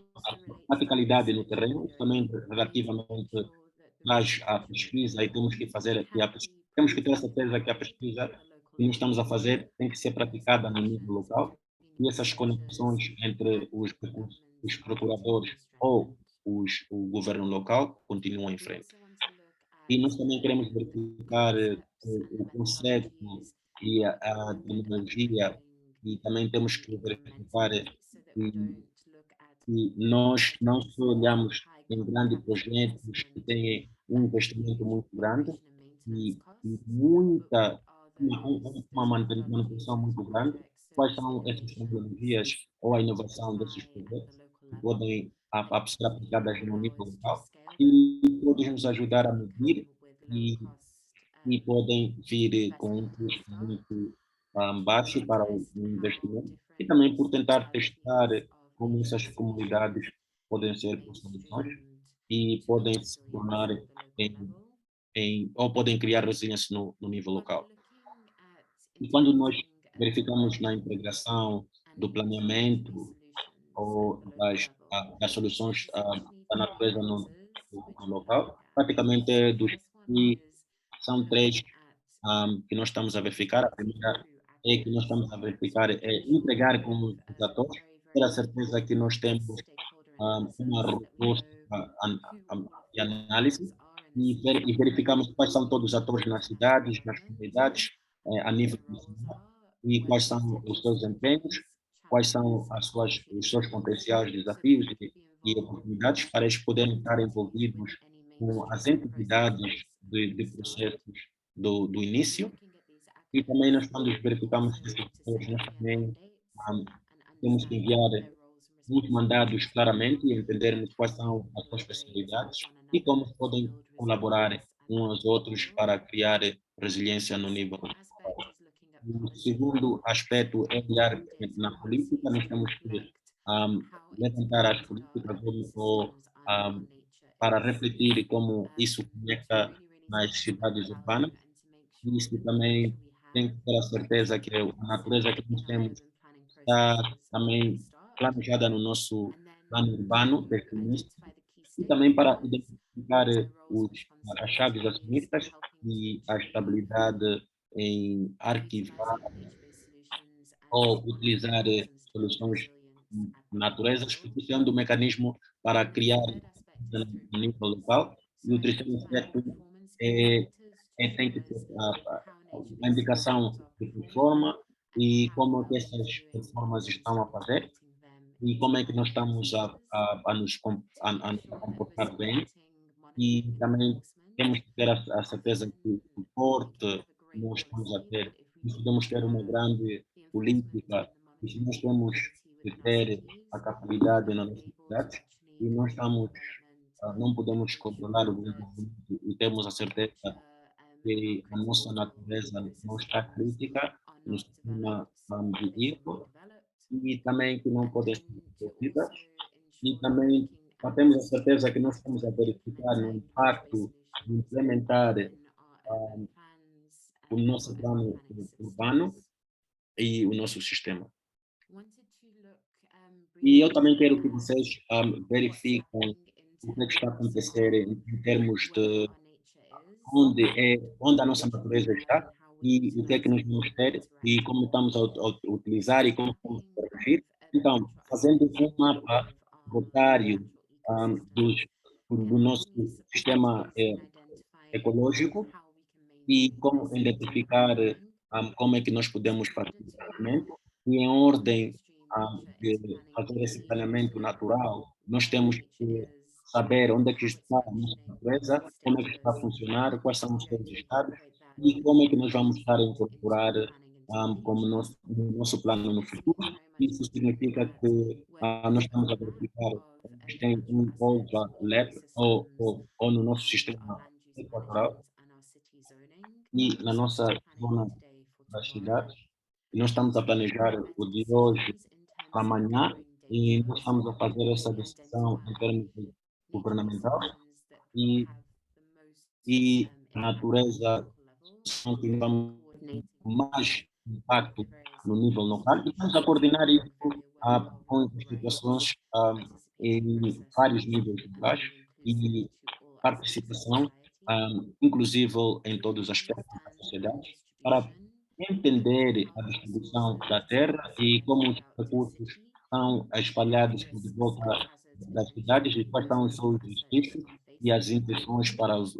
praticalidade no terreno, também relativamente traz à pesquisa e temos que fazer, temos que ter a certeza que a pesquisa que nós estamos a fazer tem que ser praticada no nível local e essas conexões entre os procuradores ou o governo local continuam em frente. E nós também queremos verificar o conceito e a terminologia e também temos que verificar que nós não só olhamos em grandes projetos que têm um investimento muito grande e muita uma manutenção muito grande, quais são essas tecnologias ou a inovação desses projetos que podem ser aplicadas no nível local e podem nos ajudar a medir e e podem vir com um custo muito, baixo para o investimento e também por tentar testar como essas comunidades podem ser por soluções e podem se tornar em ou podem criar resiliência no nível local. E quando nós verificamos na integração do planeamento ou das soluções, da natureza no local, praticamente dos que são 3 que nós estamos a verificar. A primeira é que nós estamos a verificar é entregar com os atores, ter a certeza que nós temos, uma robusta de análise e verificamos quais são todos os atores nas cidades, nas comunidades, a nível nacional, e quais são os seus empenhos, quais são os seus potenciais desafios e oportunidades para eles poderem estar envolvidos com as entidades de processos do início e também nós quando verificamos esses fatores, nós também ah, temos que enviar uns mandados claramente e entendermos quais são as suas especialidades e como podem colaborar uns aos outros para criar resiliência no nível. O segundo aspecto é olhar na política, nós temos que um, levantar as políticas um, para refletir como isso conecta nas cidades urbanas. Isso também tem que ter a certeza que a natureza que nós temos está também planejada no nosso plano urbano, desde o início, e também para identificar as chaves acionistas e a estabilidade em arquivar ou utilizar soluções naturais, propiciando um mecanismo para criar no nível local. E o terceiro aspecto é, tem que ter a indicação de que forma e como é que essas reformas estão a fazer e como é que nós estamos a nos comportar bem e também temos que ter a certeza que o suporte que nós estamos a ter, nós podemos ter uma grande política, e se nós temos que ter a capacidade nas nossas cidades, e nós estamos, não podemos controlar o desenvolvimento e temos a certeza que a nossa natureza não está crítica no sistema de eco, e também que não podem ser desenvolvidas, e também já temos a certeza que nós estamos a verificar o impacto de implementar o nosso plano urbano e o nosso sistema. E eu também quero que vocês verifiquem o que é que está a acontecer em termos de onde a nossa natureza está e o que é que nós vamos ter e como estamos a utilizar e como vamos proteger. Então, fazendo um mapa rotário do nosso sistema ecológico e como identificar como é que nós podemos fazer o tratamento e em ordem de fazer esse planeamento natural, nós temos que saber onde é que está a nossa natureza, como é que está a funcionar, quais são os seus estados e como é que nós vamos estar a incorporar como no nosso plano no futuro. Isso significa que nós estamos a verificar onde tem um overlap ou no nosso sistema equatorial e na nossa zona das cidades. E nós estamos a planejar o de hoje para amanhã e nós estamos a fazer essa decisão em termos de governamental e, a natureza são que vamos ter mais impacto no nível local e estamos a coordenar isso com instituições em vários níveis locais e participação, inclusive em todos os aspectos da sociedade, para entender a distribuição da terra e como os recursos são espalhados por volta das cidades e quais são os seus riscos e as intenções para os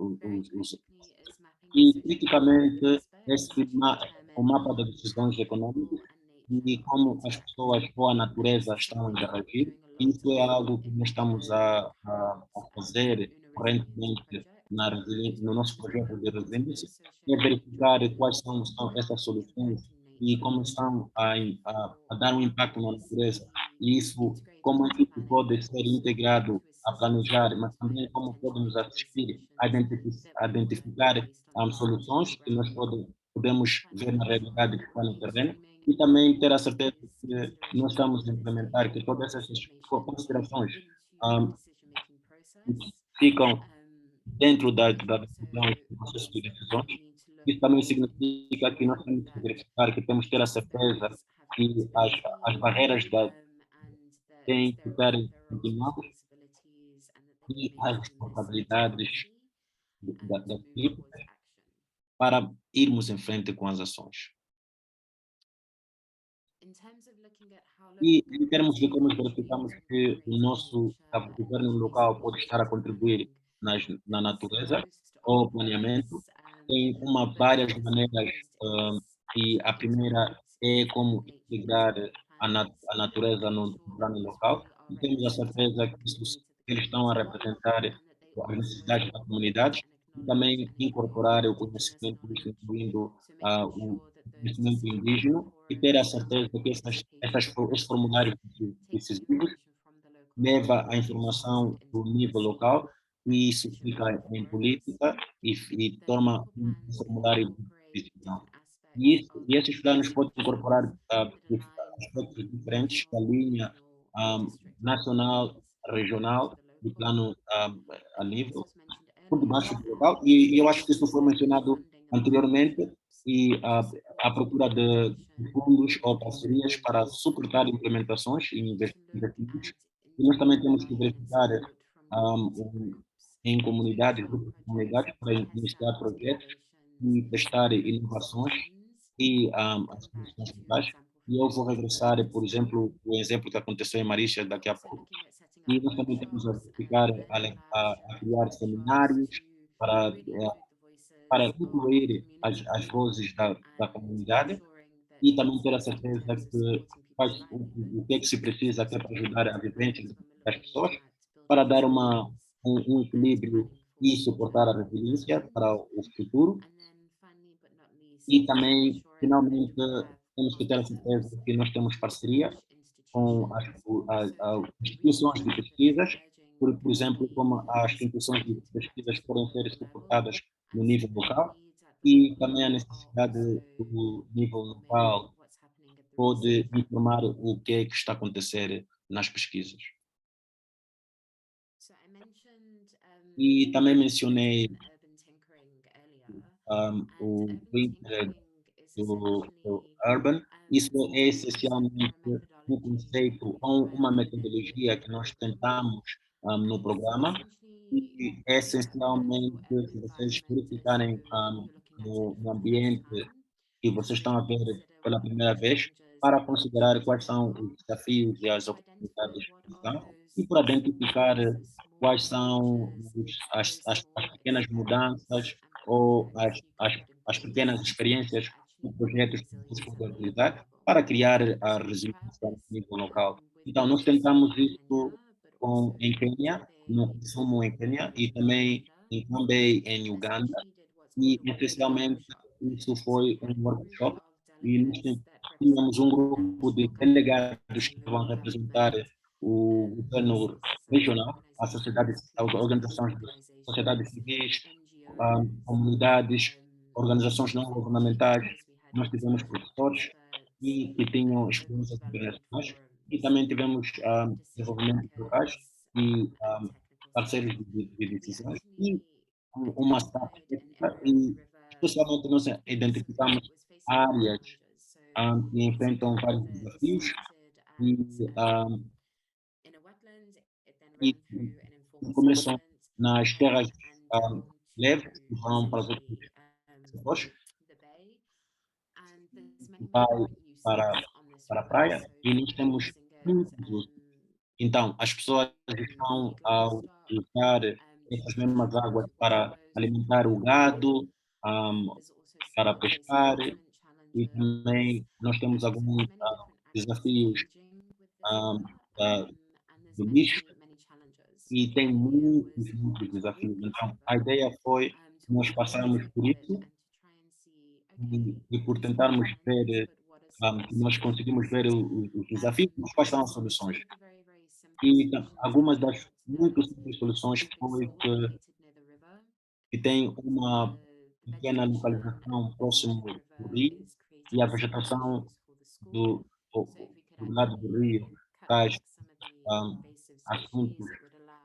e criticamente esse o mapa das decisões econômicas e como as pessoas ou a natureza estão a interagir. Isso é algo que nós estamos a fazer correntemente no nosso projeto de resiliência, é verificar quais são essas soluções e como estão a dar um impacto na natureza. E isso, como isso pode ser integrado a planejar, mas também como podemos assistir a identificar soluções que nós podemos ver na realidade que está no terreno e também ter a certeza que nós estamos a implementar, que todas essas considerações um, ficam dentro da decisão e do processo de decisões. Isso também significa que nós temos que verificar, que temos que ter a certeza que as barreiras têm que estar continuadas e as responsabilidades das equipes para irmos em frente com as ações. E em termos de como verificamos que o nosso governo local pode estar a contribuir na natureza ou planeamento, tem várias maneiras, e a primeira é como integrar a natureza no plano local, e temos a certeza que eles estão a representar as necessidades da comunidade e também incorporar o conhecimento, incluindo o conhecimento indígena, e ter a certeza que esses formulários decisivos leva a informação do nível local e isso fica em política e torna um formulário de decisão. E esses planos podem incorporar aspectos diferentes da linha nacional, regional, do plano a nível, por debaixo do local, e eu acho que isso foi mencionado anteriormente, e a procura de fundos ou parcerias para suportar implementações e investimentos. E nós também temos que verificar em comunidades, grupos de comunidades, para iniciar projetos e testar inovações e as soluções locais. E eu vou regressar, por exemplo, o exemplo que aconteceu em Marícia daqui a pouco. E nós também temos a ficar a criar seminários para, para incluir as vozes da comunidade e também ter a certeza que o que é que se precisa até para ajudar a vivência das pessoas, para dar um equilíbrio e suportar a resiliência para o futuro. E também, finalmente, temos que ter a certeza que nós temos parceria com as instituições de pesquisas, por exemplo, como as instituições de pesquisas podem ser suportadas no nível local e também a necessidade do nível local pode informar o que é que está a acontecer nas pesquisas. E também mencionei o Green do Urban, isso é essencialmente um conceito ou uma metodologia que nós tentamos no programa, e é essencialmente, se vocês verificarem no ambiente que vocês estão a ver pela primeira vez, para considerar quais são os desafios e as oportunidades que estão, e para identificar quais são as pequenas mudanças ou as pequenas experiências e projetos que vocês podem utilizar para criar a resiliência no nível local. Então, nós tentamos isso em Quênia, no consumo em Quênia e também em Uganda, e essencialmente isso foi um workshop e nós tínhamos um grupo de delegados que vão representar o governo regional, as organizações da sociedade civis, comunidades, organizações não governamentais. Nós tivemos professores que tinham experiências internacionais e também tivemos desenvolvimentos locais e parceiros de decisões e uma staff técnica e especialmente nós identificamos áreas e enfrentam vários desafios e, ahm, e começam nas terras leves, que vão para os outros setores, vai para, para a praia, e nós temos muitos usos. Então, as pessoas estão a usar essas mesmas águas para alimentar o gado, ahm, para pescar, e também nós temos alguns desafios ahm, da- do lixo, e tem muitos, muitos desafios. Então, a ideia foi nós passarmos por isso e por tentarmos ver, que nós conseguimos ver os desafios, mas quais são as soluções. E algumas das muito simples soluções foi que tem uma pequena localização próximo do rio, e a vegetação do, do lado do rio traz um, assuntos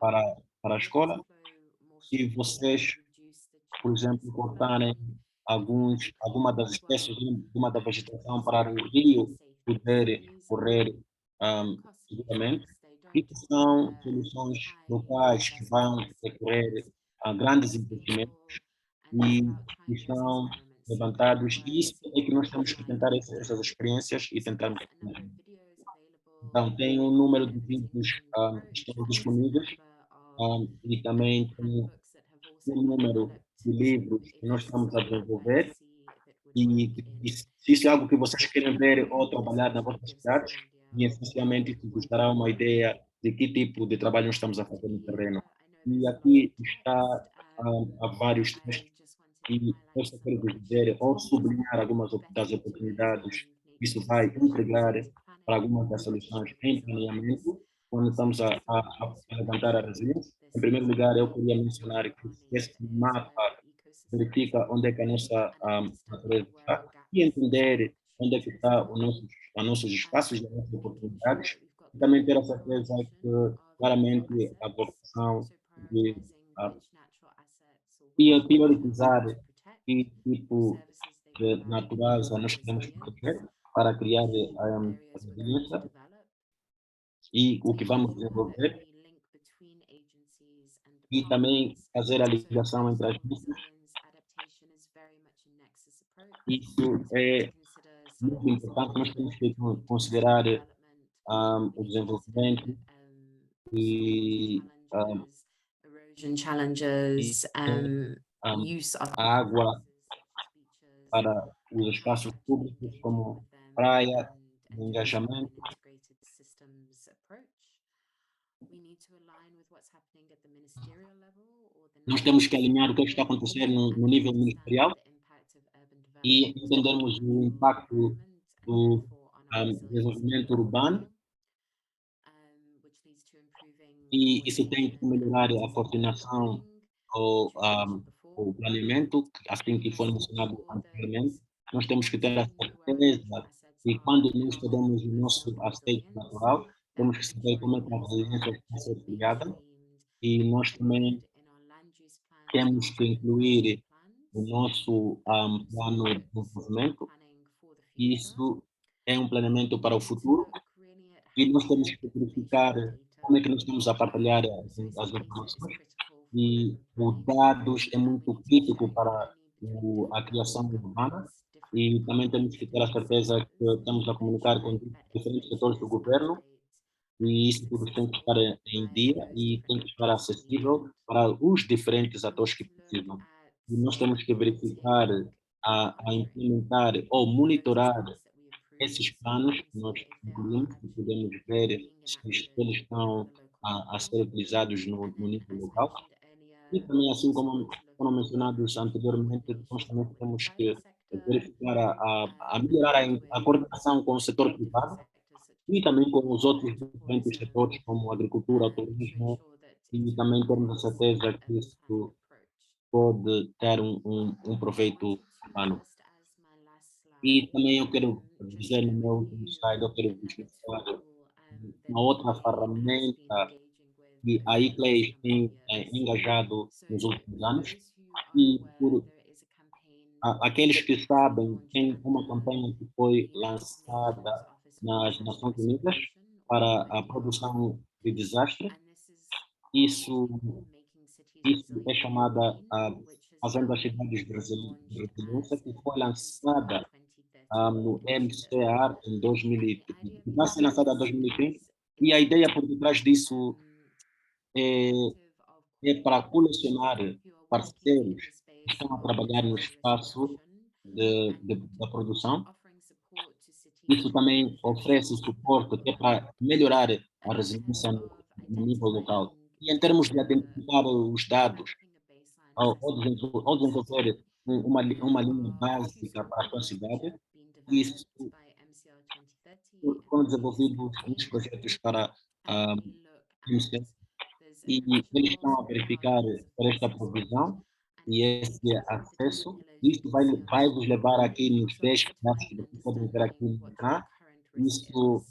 para, para a escola. Se vocês, por exemplo, cortarem alguma das espécies de uma da vegetação para o rio poder correr seguramente, isso são soluções locais que vão requerer a grandes investimentos e que são levantados, e isso é que nós temos que tentar essas experiências e tentarmos. Então, tem um número de vídeos que estão disponíveis, e também tem um número de livros que nós estamos a desenvolver, e se isso é algo que vocês querem ver ou trabalhar nas vossas cidades, e essencialmente isso vos dará uma ideia de que tipo de trabalho nós estamos a fazer no terreno. E aqui está há vários textos, e eu só quero vos dizer ou sublinhar algumas das oportunidades que isso vai integrar para algumas das soluções em planeamento, quando estamos a levantar a resiliência. Em primeiro lugar, eu queria mencionar que esse mapa verifica onde é que a nossa natureza está e entender onde é que está os nossos espaços e as nossas oportunidades, e também ter a certeza que claramente a vocação de ah, priorizar que tipo de natureza nós queremos proteger para criar resiliência e o que vamos desenvolver, e também fazer a ligação entre as duas. Isso é muito importante. Nós temos que considerar o desenvolvimento e, um, e Challenges, um, use of a água para os espaços públicos como praia, engajamento. Nós temos que alinhar o que é que está acontecendo no nível ministerial e entendermos o impacto do desenvolvimento urbano, e isso tem que melhorar a coordenação ou o planeamento, assim que foi mencionado anteriormente. Nós temos que ter a certeza que quando nós perdemos o nosso aceite natural, temos que saber como é que a resiliência está a ser criada, e nós também temos que incluir o nosso plano de desenvolvimento. Isso é um planeamento para o futuro, e nós temos que verificar como é que nós estamos a partilhar as informações, e o dados é muito crítico para a criação urbana, e também temos que ter a certeza que estamos a comunicar com diferentes setores do governo, e isso tudo tem que estar em dia e tem que estar acessível para os diferentes atores que precisam. E nós temos que verificar, a implementar ou monitorar esses planos que nós incluímos, e podemos ver se eles estão a ser utilizados no nível local. E também, assim como foram mencionados anteriormente, nós também temos que verificar a melhorar a coordenação com o setor privado e também com os outros diferentes setores, como a agricultura, o turismo, e também termos a certeza que isso pode ter um proveito humano. E também eu quero dizer no meu último slide, eu quero vos mostrar uma outra ferramenta que a ICLEI tem engajado nos últimos anos, e por aqueles que sabem, tem uma campanha que foi lançada nas Nações Unidas para a produção de desastre. Isso, isso é chamada Fazendo as Cidades de Resiliência, que foi lançada no MCR em 2030. Vai ser lançada em 2030, e a ideia por detrás disso é, é para colecionar parceiros que estão a trabalhar no espaço da produção. Isso também oferece suporte que é para melhorar a resiliência no nível local. E em termos de identificar os dados, ao desenvolver uma linha básica para a sua cidade, isso foram desenvolvidos muitos projetos para a UNICEF, e eles estão a verificar por esta provisão e esse acesso. Isso vai vos levar aqui nos 10 passos que vocês podem ver aqui no ecrã. Isso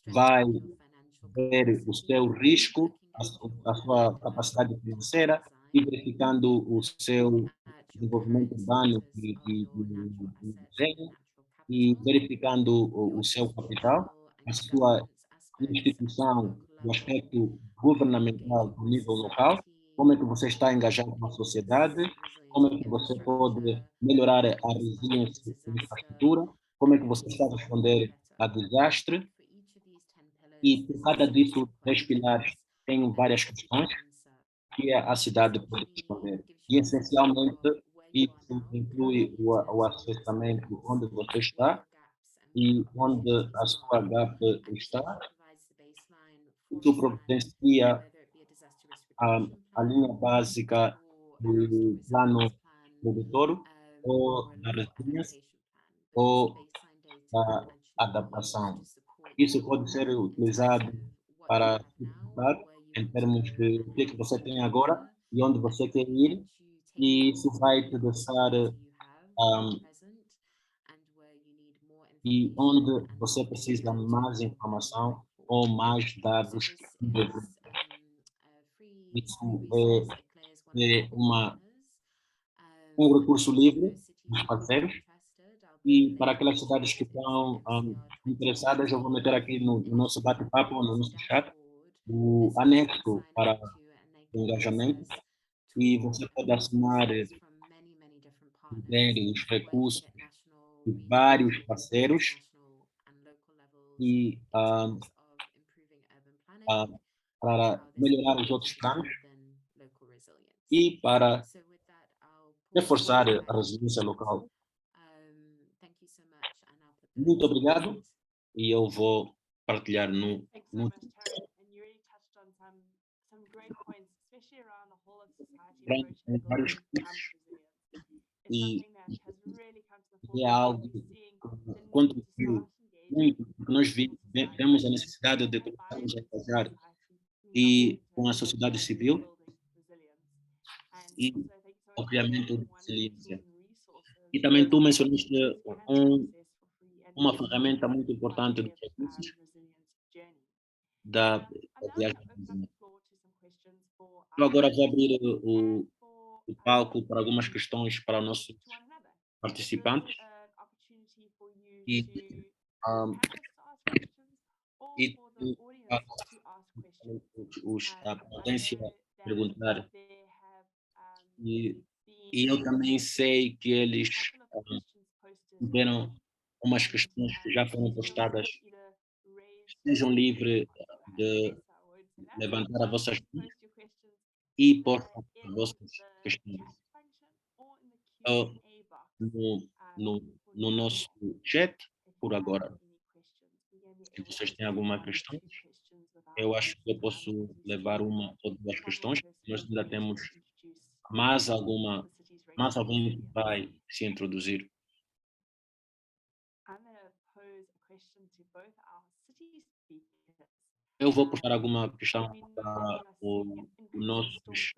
vai ver o seu risco, a sua capacidade financeira, e verificando o seu desenvolvimento urbano e desenho, e verificando o seu capital, a sua instituição, o aspecto governamental do nível local, como é que você está engajado com a sociedade, como é que você pode melhorar a resiliência da infraestrutura, como é que você está a responder a desastre, e por cada disso, 10 pilares, tem várias questões que a cidade pode responder. E, essencialmente, isso inclui o acessamento onde você está e onde a sua gap está. Isso providencia a, a linha básica do plano produtor, ou da resiliência, ou da adaptação. Isso pode ser utilizado para identificar em termos de o que é que você tem agora e onde você quer ir, e isso vai te deixar e onde você precisa mais informação ou mais dados. Isso um recurso livre dos parceiros, e para aquelas cidades que estão interessadas, eu vou meter aqui no nosso bate-papo, no nosso chat, o anexo para o engajamento, e você pode assinar e ver os recursos de vários parceiros e ah, para melhorar os outros planos e para reforçar a resiliência local. Muito obrigado, e eu vou partilhar no vários cursos, e é algo que contribuiu muito, porque nós vemos a necessidade de começarmos a engajar e com a sociedade civil e, obviamente, a resiliência. E também tu mencionaste um uma ferramenta muito importante dos recursos da viagem. Eu agora vou abrir o palco para algumas questões para os nossos participantes, e, ah, e tu, ah, a potência perguntar, e, e eu também sei que eles tiveram umas questões que já foram postadas. Estejam livres de levantar as vossas mãos e postam as vossas questões ou no, no nosso chat por agora. Se vocês têm alguma questão, eu acho que eu posso levar uma ou duas questões. Nós ainda temos mais alguém que vai se introduzir. Eu vou postar alguma questão para os nossos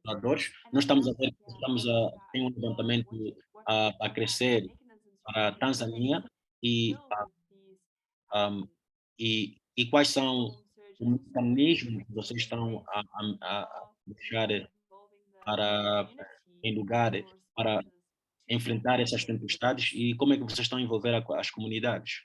oradores. Nós estamos a ver que tem um levantamento a crescer para a Tanzânia, e, e quais são os mecanismos que vocês estão a deixar para, em lugar, para enfrentar essas tempestades e como é que vocês estão a envolver as comunidades?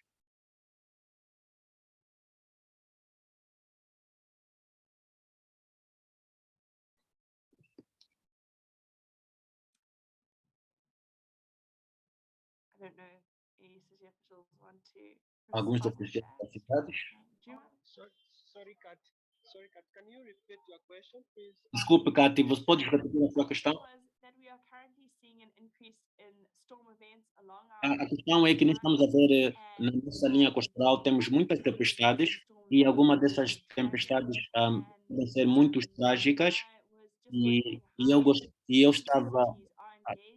I don't know if any city officials want to Alguns respond to oficiais that. das cidades? Do you want? Sorry, Kat. Sorry, Kat. Can you repeat your question, please? Desculpe, Cátia, você pode repetir a sua questão? Was that we are currently seeing an increase in storm events along A our questão é que nós estamos a ver na and nossa linha costeral, temos muitas tempestades e algumas dessas tempestades podem ser muito trágicas e eu estava,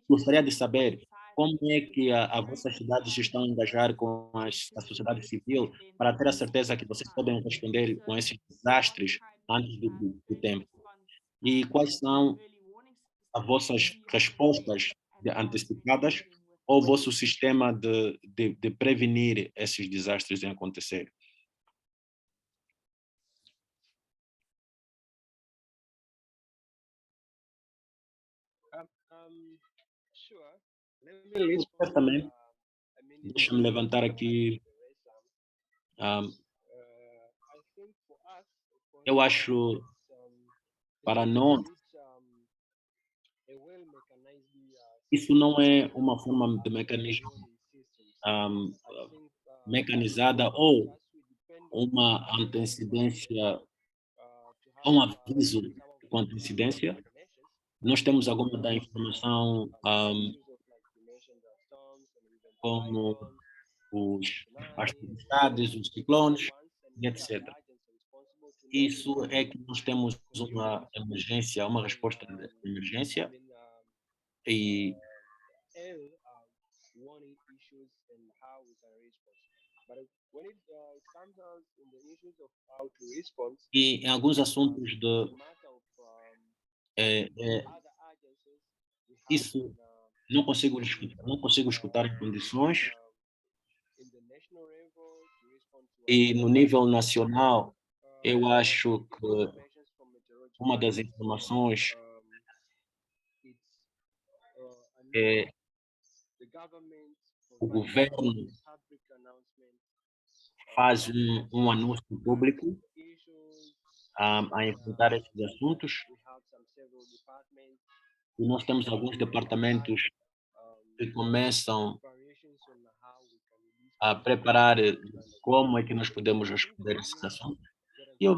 gostaria de saber como é que a vossas cidades se estão a engajar com a sociedade civil para ter a certeza que vocês podem responder com esses desastres antes do tempo. E quais são as vossas respostas antecipadas ou o vosso sistema de prevenir esses desastres em acontecer? Sure. Let me respond. Também, I mean, deixa-me levantar aqui. I think for us, Eu acho, para nós, a well mechanized isso não é uma forma de mecanismo system. um, mecanizada ou uma antecedência, um aviso com antecedência. Nós temos alguma da informação como as tempestades, os ciclones, e etc. Isso é que nós temos uma emergência, uma resposta de emergência e, Warning issues and how we can respond. But when it comes out in the issues of how to respond, e em alguns assuntos the matter of other agencies we have isso não consigo escutar em condições in the national level to respond to e no nível nacional eu acho the que informations from meteorological uma das agencies. informações It's é the government o provides governo public announcements faz um anúncio público issues. a enfrentar esses assuntos We have some several departments e nós temos alguns departamentos que começam variations on how we can a respond preparar to kind of como é que nós podemos responder a esses assuntos.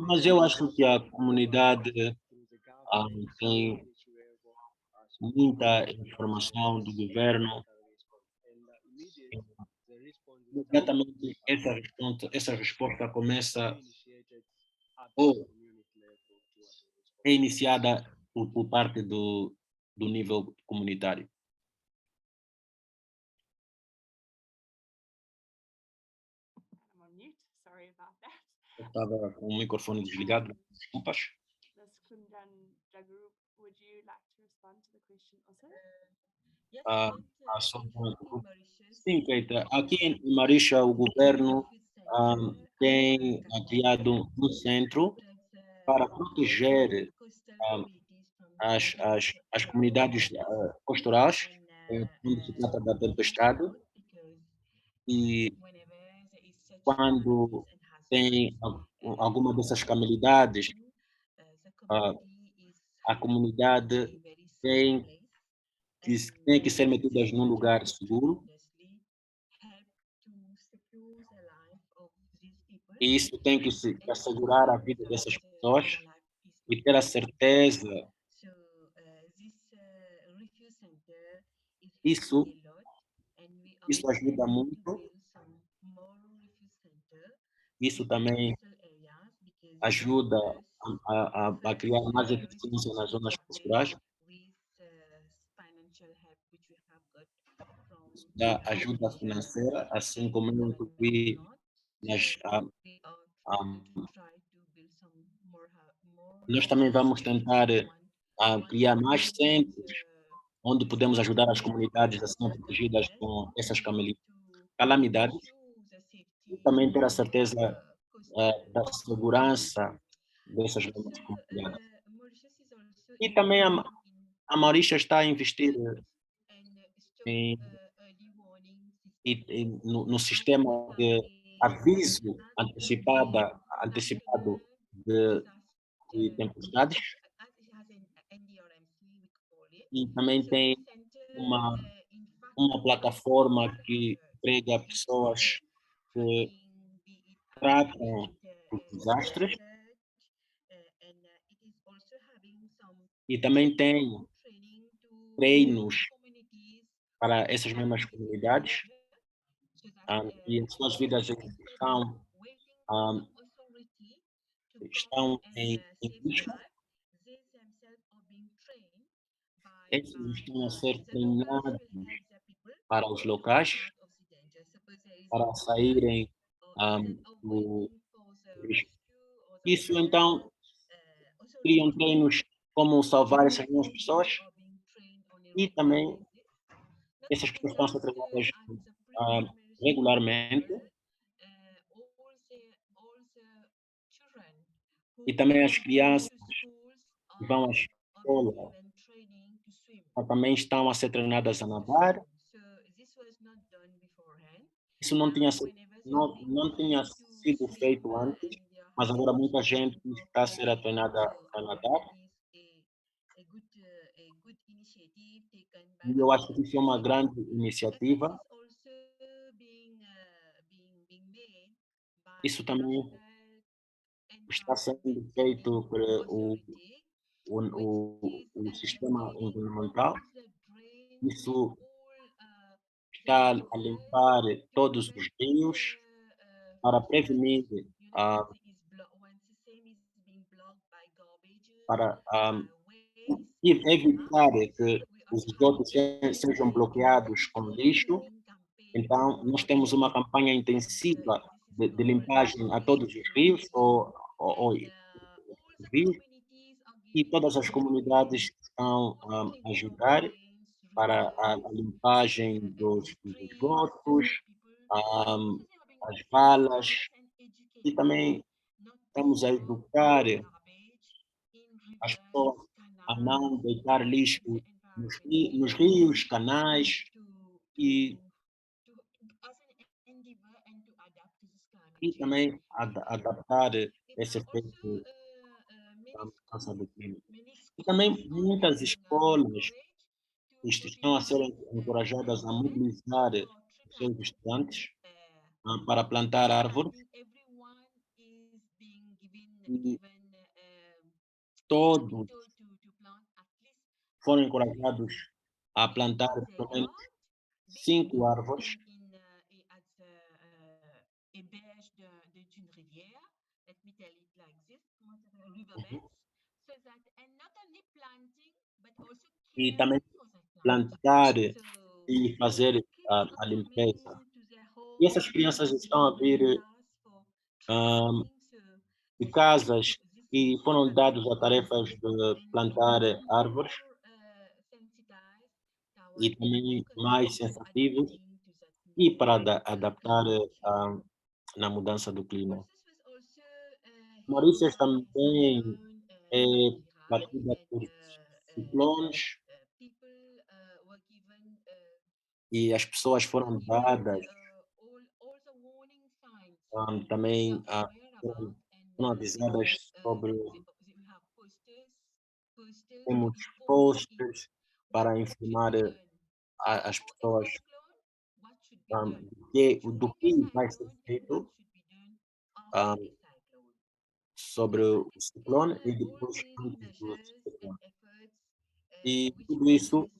Mas eu acho que a comunidade through the government tem which level muita informação do governo. and immediate the response is Imediatamente essa resposta começa initiated at ou the community level towards the response. é iniciada por parte do nível comunitário. I'm on mute. Sorry about that. Eu estava com o microfone desligado, desculpas. Ms. Kundan Jagrup, would you like to respond to the question also? Yes, Ah, Kate, a sua- in Mauritius, Sim, Keita, aqui em Marisha o governo ah, tem criado um centro para proteger coastal as comunidades costerais quando se trata da tempestade e quando tem alguma dessas calamidades, ah, a comunidade tem tem que ser metidas num lugar seguro e isso tem que se assegurar a vida dessas pessoas e ter a certeza. Isso, isso ajuda muito, isso também ajuda a criar mais eficiência nas zonas costerais, da ajuda financeira, assim como eu incluí nas, nós também vamos tentar criar mais centros onde podemos ajudar as comunidades a serem protegidas com essas calamidades e também ter a certeza da segurança dessas mesmas comunidades. E também a Mauritius está a investir em no sistema de aviso antecipado de tempestades, e também tem uma plataforma que emprega pessoas que tratam os desastres, e também tem treinos para essas mesmas comunidades, e as suas vidas estão, ah, em risco. Esses estão a ser treinados para os locais, para saírem, do risco. Isso então criam treinos como salvar essas mesmas pessoas, e também essas pessoas estão a ser treinadas, ah, regularmente, e também as crianças que vão à escola também estão a ser treinadas a nadar. Isso não tinha sido feito antes, mas agora muita gente está a ser treinada a nadar, e eu acho que isso é uma grande iniciativa. Isso também está sendo feito por o sistema governamental. Isso está a limpar todos os rios para prevenir, ah, para, evitar que os esgotos sejam bloqueados com lixo. Então, nós temos uma campanha intensiva de limpagem a todos os rios, ou rios, e todas as comunidades estão a ajudar para a limpagem dos esgotos, um, as valas, e também estamos a educar as pessoas a não deitar lixo nos rios, canais, e, também adaptar esse efeito da mudança do clima. E também muitas escolas estão a ser encorajadas a mobilizar os seus estudantes, para plantar árvores, e todos foram encorajados a plantar pelo menos 5 árvores. Uhum. E também plantar e fazer a limpeza. E essas crianças estão a vir, hã, de casas e foram dados a tarefas de plantar árvores, e também mais sensitivos, e para adaptar, na mudança do clima. Maurícias também é batida por ciclones, e as pessoas foram dadas, também, foram avisadas sobre, temos posters para informar as pessoas, do que vai ser feito, hã, sobre o ciclone e depois antes do ciclone. E tudo isso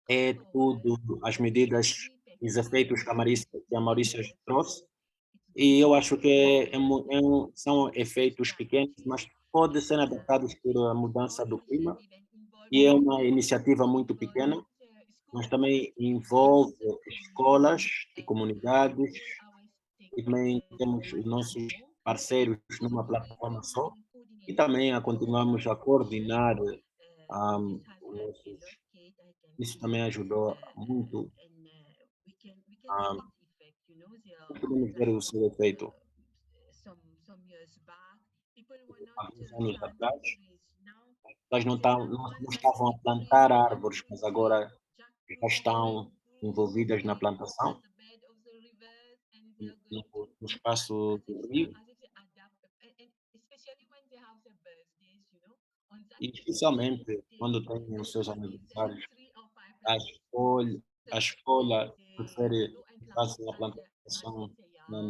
é tudo as medidas e os efeitos que a Maurícia trouxe, e eu acho que são efeitos pequenos, mas podem ser adaptados pela mudança do clima, e é uma iniciativa muito pequena, mas também envolve escolas e comunidades, e também temos os nossos parceiros numa plataforma só, e também continuamos a coordenar, os nossos, isso também ajudou muito, ah, podemos ver o seu efeito. Há uns anos atrás, Elas não estavam a plantar árvores, mas agora já estão envolvidas na plantação no espaço do rio, e especialmente quando têm os seus aniversários, a escolha, a escolha prefere que façam a plantação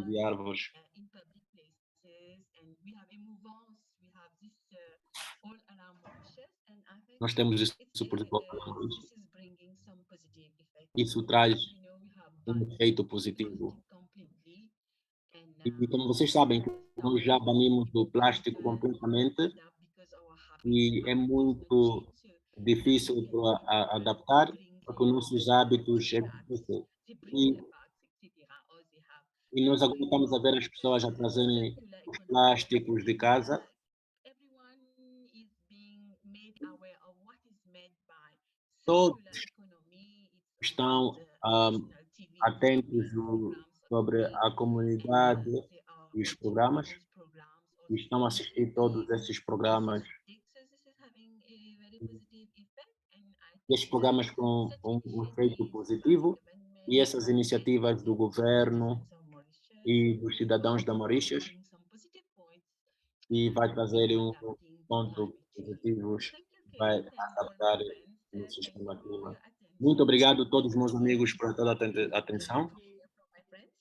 de árvores. in public places, and we have emovance, we have this all around Mauritius, and I think Nós temos it's isso, por exemplo, this is bringing some positive effect. isso traz We know we have efeito banned positivo. plastic completely, and E como vocês sabem, nós já banimos o plástico completamente adapt because our e habits é are muito changing. So difícil para adaptar, porque os nossos hábitos é difícil. they bring E, their bags, etc. Or they have e nós agora estamos a ver as pessoas a trazerem circular os economy. plásticos de casa. Everyone is being made aware of what is meant by Todos circular economy. It's estão about national TV atentos programs sobre a comunidade they are e os watching programas, those programs e estão a assistir todos esses programas. so this is having a very positive effect, and I E think esses programas com um efeito positivo, e essas iniciativas do governo e dos cidadãos da Mauritius, bring some positive points e vai trazer adapting to ponto climate change. positivos, Thank you, vai Kate, and adaptar my friends. no Thank sistema you for clima. your attention. Muito obrigado a todos os meus amigos por toda a atenção. Thank you. From my friends.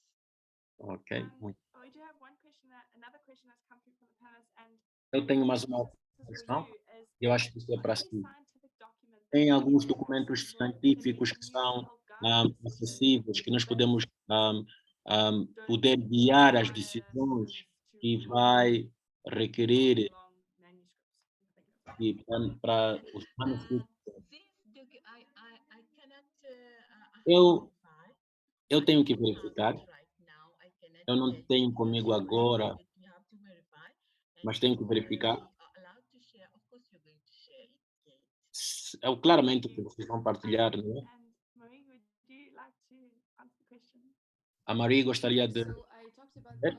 Ok, muito. We do have one question, another question that's come through from the panelists, and Eu tenho mais uma this is questão. for you, is Eu acho que isso é are para there si. any scientific documents Tem that alguns are documentos accessible that científicos we que can use to são help guide decisions acessíveis, que nós podemos don't poder guiar as require decisões scientists to que read vai requerir long manuscripts. I think that's para os manuscritos. I cannot Eu, verify. eu tenho que I don't have verificar. it right now. I cannot Eu não get tenho it. comigo So I agora, think that you have to verify. And mas tenho que if verificar. you are allowed to share, of course you're going to share it. Kate. Eu claramente que vocês vão partilhar, não é? And Marie, would you like to answer the question? A Maria gostaria de. So I talked about the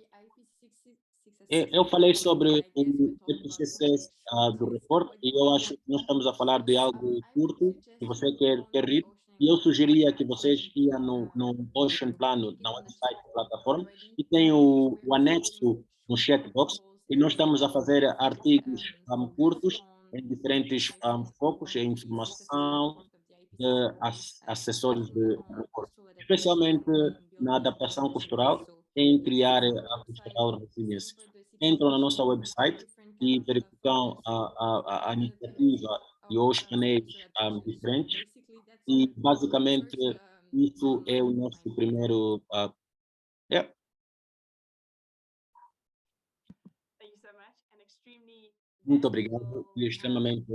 Eu falei IPCC sobre report, I guess, o when talking about IPCC climate do change. report, What e you eu want acho to que nós estamos a falar de algo I would curto, suggest e você you quer go on rir, the Ocean e eu sugeria Environment que vocês website, iam no Ocean Plano, na given the website chat da plataforma, already. e tem We o are anexo creating no short chatbox, articles e nós and estamos a fazer artigos focused curtos on em diferentes focos, em this specific informação report of the de IPCC, assessores especially de on report, coastal especialmente adaptation and na building adaptação resilience. costural, So em criar visit our a website, costural resiliência. see for the Entram na nossa situation, website different e kind of verificam focus, a pillars iniciativa e of os painéis coastal adaptation. So diferentes, basically, that's e our basicamente first isso é o online nosso climate primeiro. É, Thank you so much. And extremely muito obrigado, e extremamente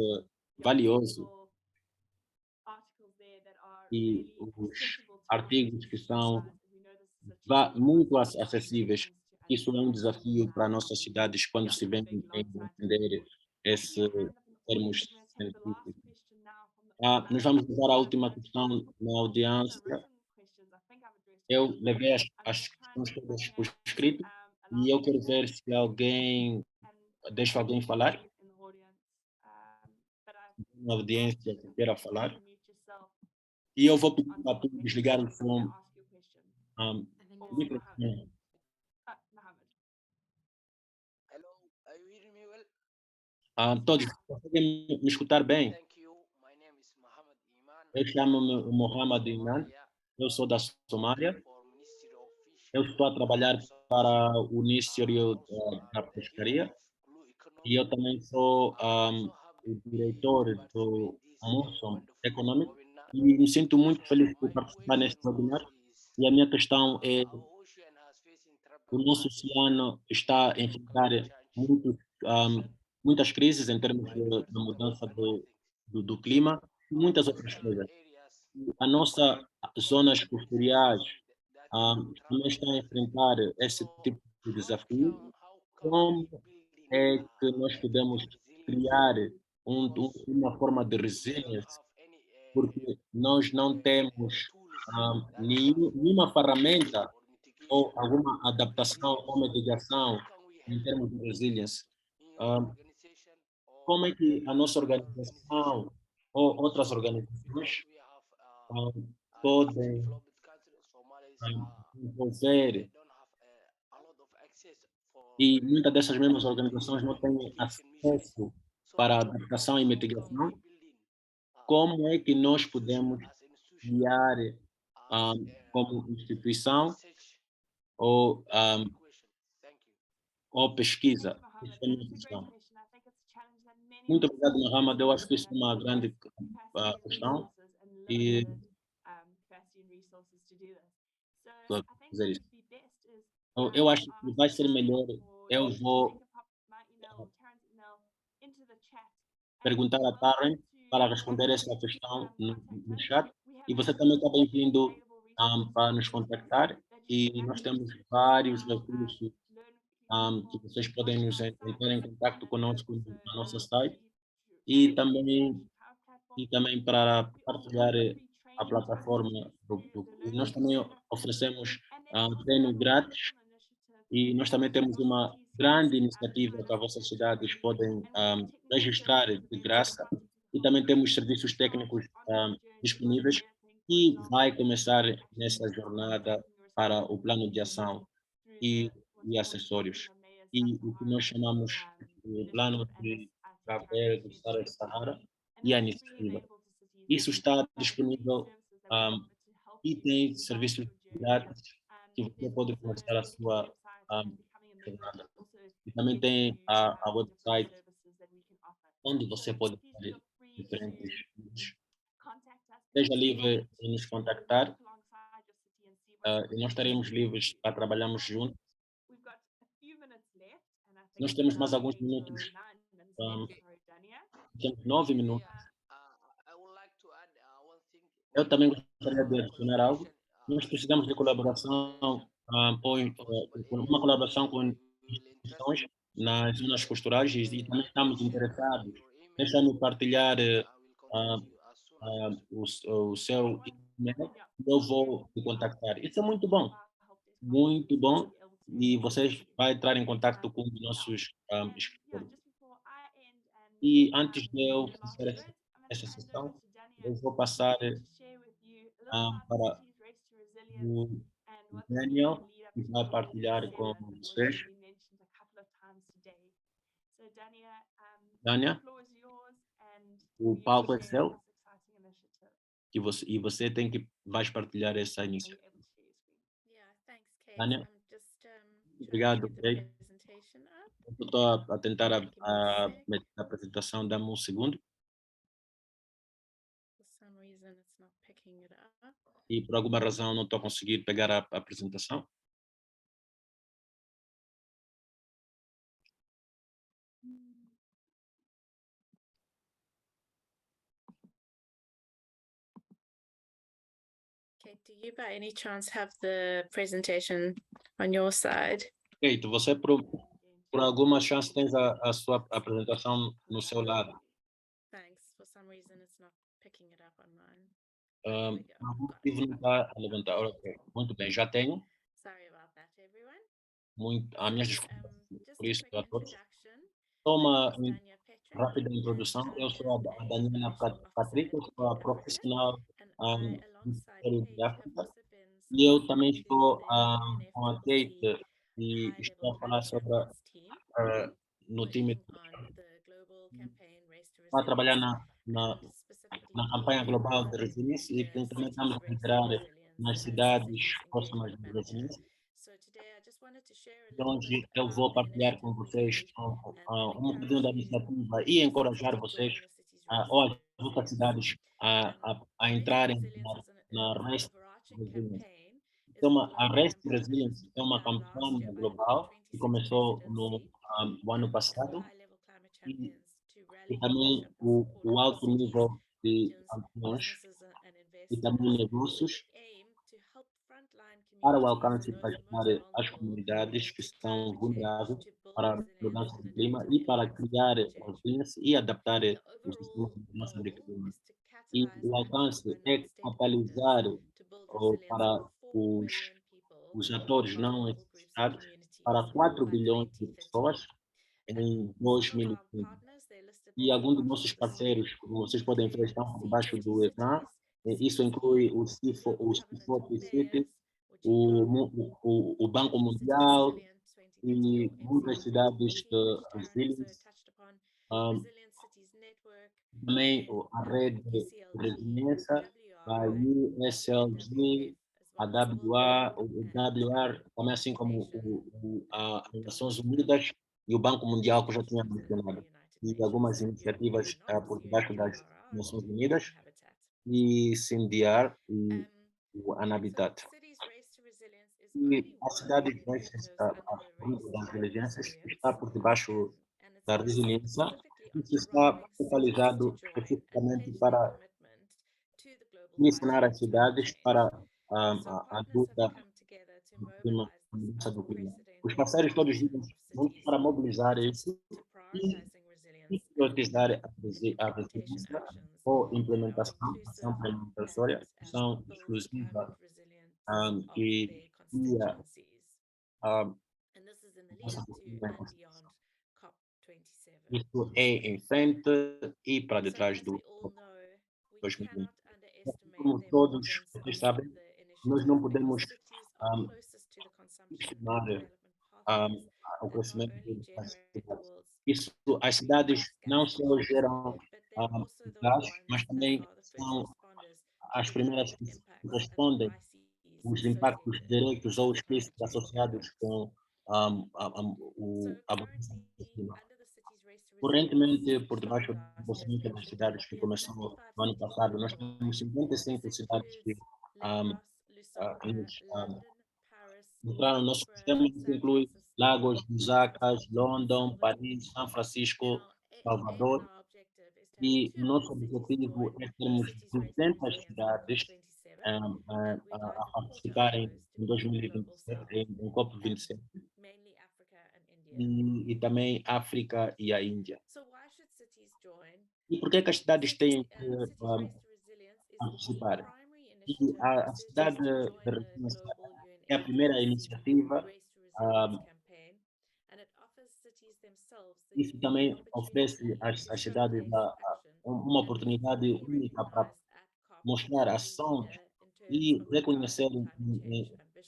valioso, articles there that are e really os accessible to artigos que institutions são like we know this is a challenge muito for acessíveis. institutions to Isso é um understand desafio para climate nossas change cidades quando se vem big, long em scientific entender report. I see esses a hand up in the audience. termos I'm going to take the last científicos. question now from the Nós audience. vamos levar a I'm última going to questão try na and audiência. answer written questions. I think I've addressed Eu all of them. levei as I'm going to try and questões raise todas my por hand, escrito allow e eu me quero to ver se alguém, and deixa alguém falar, in the audience. But na audiência que queira falar. mute yourself. E eu vou pedir para tu desligar o som. Ask your question. I think Or this Mohammed. Mohammed. Hello, are you hearing me well? Todos conseguem me escutar bem? Thank you. My name is Muhammad Iman. Eu chamo-me Mohamed Iman, eu sou da Somália. For Ministry of Fish. Eu estou a trabalhar para o Ministério da Pescaria e eu também sou o diretor do Amazon Economic e me sinto muito feliz por participar neste webinar. E a minha questão é: o nosso oceano está a enfrentar muitas crises em termos de mudança do clima e muitas outras coisas. A nossa zonas costuriais também estão a enfrentar esse tipo de desafio. Como é que nós podemos criar uma forma de resiliência, porque nós não temos nenhuma ferramenta ou alguma adaptação ou mitigação em termos de resiliência. como é que a nossa organização ou outras organizações podem envolver, e muitas dessas mesmas organizações não têm acesso para a adaptação e mitigação, como é que nós podemos criar como instituição ou, ou pesquisa? Thank you, Isso é a Mohammed. minha It's a great questão. question. I think it's a challenge that many Muito obrigado, organizations Mohamed. Eu acho que face isso é uma grande capacity and questão resources and e limited capacity and resources to do this. So vou I think fazer what isso. would be best is Eu acho to que ask vai ser Darren melhor or eu vou Jacob my email or Taryn's email into the chat, and perguntar a we'll look Taryn para to responder essa questão no contact him. chat. We have E a você number também of está free and bem-vindo available resources para on nos LinkedIn contactar. that you E can nós temos access vários while recursos learn que from vocês both podem of nos our entrar em sites contato and then conosco also no nosso via site e the também, Power Platform. e também para We also partilhar offer free a training plataforma. opportunities through the E Learn nós também Center. oferecemos And then we also treino have a grátis. wonderful initiative E nós também temos for uma cities grande hosting iniciativa que as vossas unsigned cidades attendees, podem and we have technical registrar services de available graça. after the E também temos conference serviços to start técnicos on your journey, disponíveis for e example, vai if you começar want to actually nessa start jornada taking para o responsibility plano de ação through e, the what's e called acessórios. the Mayor's E o que nós Sub-Saharan chamamos de initiative, plano and this de I think Taryn Cabo is do here to talk about. Sahara And e this a is freely iniciativa. available to cities, and Isso we está have free disponível services that we offer to help e you tem start serviços your journey. grátis que você There's pode also começar a clicking the sua website and um, becoming a member jornada. also E também gets tem you a the different website services that we can offer. onde So você pode please fazer feel free diferentes to coisas. contact us Esteja if you livre want em nos to contactar work alongside your city and see what's e nós important estaremos to livres you. para trabalharmos juntos. We've got a few minutes left, and I think Nós it's temos mais about alguns 8 or minutos, 9 minutes um, left. Sorry, Dania. temos 9 minutos. I would like to add one thing. Eu We também need gostaria de adicionar algo. collaboration. Nós As precisamos de mentioned, colaboração, possible uma areas colaboração com we will instituições interested. nas zonas costurais e também Please estamos share interessados. your email. Deixa-me partilhar I will ah, contact you as soon as possible. o seu e-mail Yeah. e eu vou te contactar. Isso é muito bom, Muito bom. E vocês vão entrar em contato com os nossos Yeah, escritores. just before I end and E antes de say eu the last fazer words, I'm going essa to hand over sessão, to Dania eu vou passar to share with you a little about para the city's race to resilience o and what this means in Daniel, the lead up que to vai partilhar com COP27, which vocês. has been mentioned a couple of times today. So Dania, Dania, the floor is yours, and o will you palco é share seu this exciting initiative? e você tem que vais partilhar essa Are you iniciativa. able to share your screen? Yeah, thanks, Kate. Dania, I'm just trying to obrigado, get the Kate. presentation up. Eu estou a tentar Give me a sec. meter a apresentação, dá-me um segundo. For some reason, it's not picking it up. E por alguma razão não estou a conseguir pegar a apresentação. Kate, do you by any chance have the presentation on your side? Kate, você por alguma chance tens a sua apresentação no seu lado. Thanks. For some reason, it's not picking it up on mine. Um, we go. por algum Got it. motivo não está a levantar. Ok, muito bem, já tenho. Sorry about that, everyone. As minhas So, desculpas just por a isso quick a todos. introduction. Só My uma name is Dania Petrick, rápida and introdução. Eu I sou am a Daniela a commercial officer Patrick, eu at sou a Lead Africa, profissional and um, I, do alongside Ministério de Kate, have África also been e eu selected também to estou the com a UNFCCC Kate e High-Level estou a falar Climate sobre Champions team, no time working on the global campaign Race to para trabalhar Resilience, na, and specifically na campanha in global de resiliência e the também cities estamos a race liderar to resilience nas as cidades cities próximas engagement de manager. resiliência. So today I just wanted to share a Então, little bit hoje eu about vou the partilhar initiative com we vocês lead and um bocadinho encourage da you iniciativa in e your cities encorajar to vocês join the cities race ou to as outras resilience. cidades a Race to entrarem Resilience is na an REST overarching Resilience. campaign, is Então, a a global REST campaign that was Resilience é uma begun last campanha year by the global que COP26 começou no presidency ano and the passado high-level climate e, champions to e rally também leadership and support o from alto cities, nível de regions, campeões businesses and e também investors with negócios the aim to help frontline para o communities alcance and para those ajudar most as vulnerable comunidades que to estão climate change vulneráveis to build para a resilience mudança and do adapt clima to the e para impacts of criar climate change. resiliência e adaptar The o sistema overall de mudança do goal clima. is to E catalyze o action alcance by é non-stakeholders catalisar to build resilience para for 4 billion people os in atores não vulnerable groups and associados communities para 4 by bilhões de 2030. pessoas And em some of our 2030. partners, they're listed E alguns dos nossos parceiros, como vocês podem ver, estão por baixo do ecrã. Isso inclui o CIFOP City, o Banco Mundial e muitas cidades de resilience. Um, também a rede de resiliência, a USLG, a WA, o WR, também assim como as Nações Unidas e o Banco Mundial, que eu já tinha mencionado, e algumas iniciativas por debaixo das Nações Unidas, e CINDIAR e o ANABITAT. E a cidade de a Grupo das Inteligências está por debaixo da resiliência. Isso está focalizado especificamente para ensinar as cidades para a luta a mudança do clima. Os parceiros todos juntos juntos para mobilizar isso e priorizar a resiliência ou implementação, ação implementatória, ação exclusiva que ia a mudança do clima em consideração. Isso é em frente e para detrás do 2020. Como todos vocês sabem, nós não podemos estimar o crescimento das cidades. Isso, as cidades não só geram gás, mas também são as primeiras que respondem os impactos diretos ou explícitos associados com a mudança do clima. Correntemente, por debaixo do desenvolvimento das cidades que começou no ano passado, nós temos 55 cidades que entraram no nosso sistema, que inclui Lagos, Lusaka, London, Paris, São Francisco, Salvador, e o nosso objetivo é termos 200 cidades a participarem em 2027, em COP27, e também África e a Índia. E por que é que as cidades têm que participar? E a cidade de resiliência é a primeira iniciativa. Isso também oferece às cidades uma oportunidade única para mostrar ações e reconhecer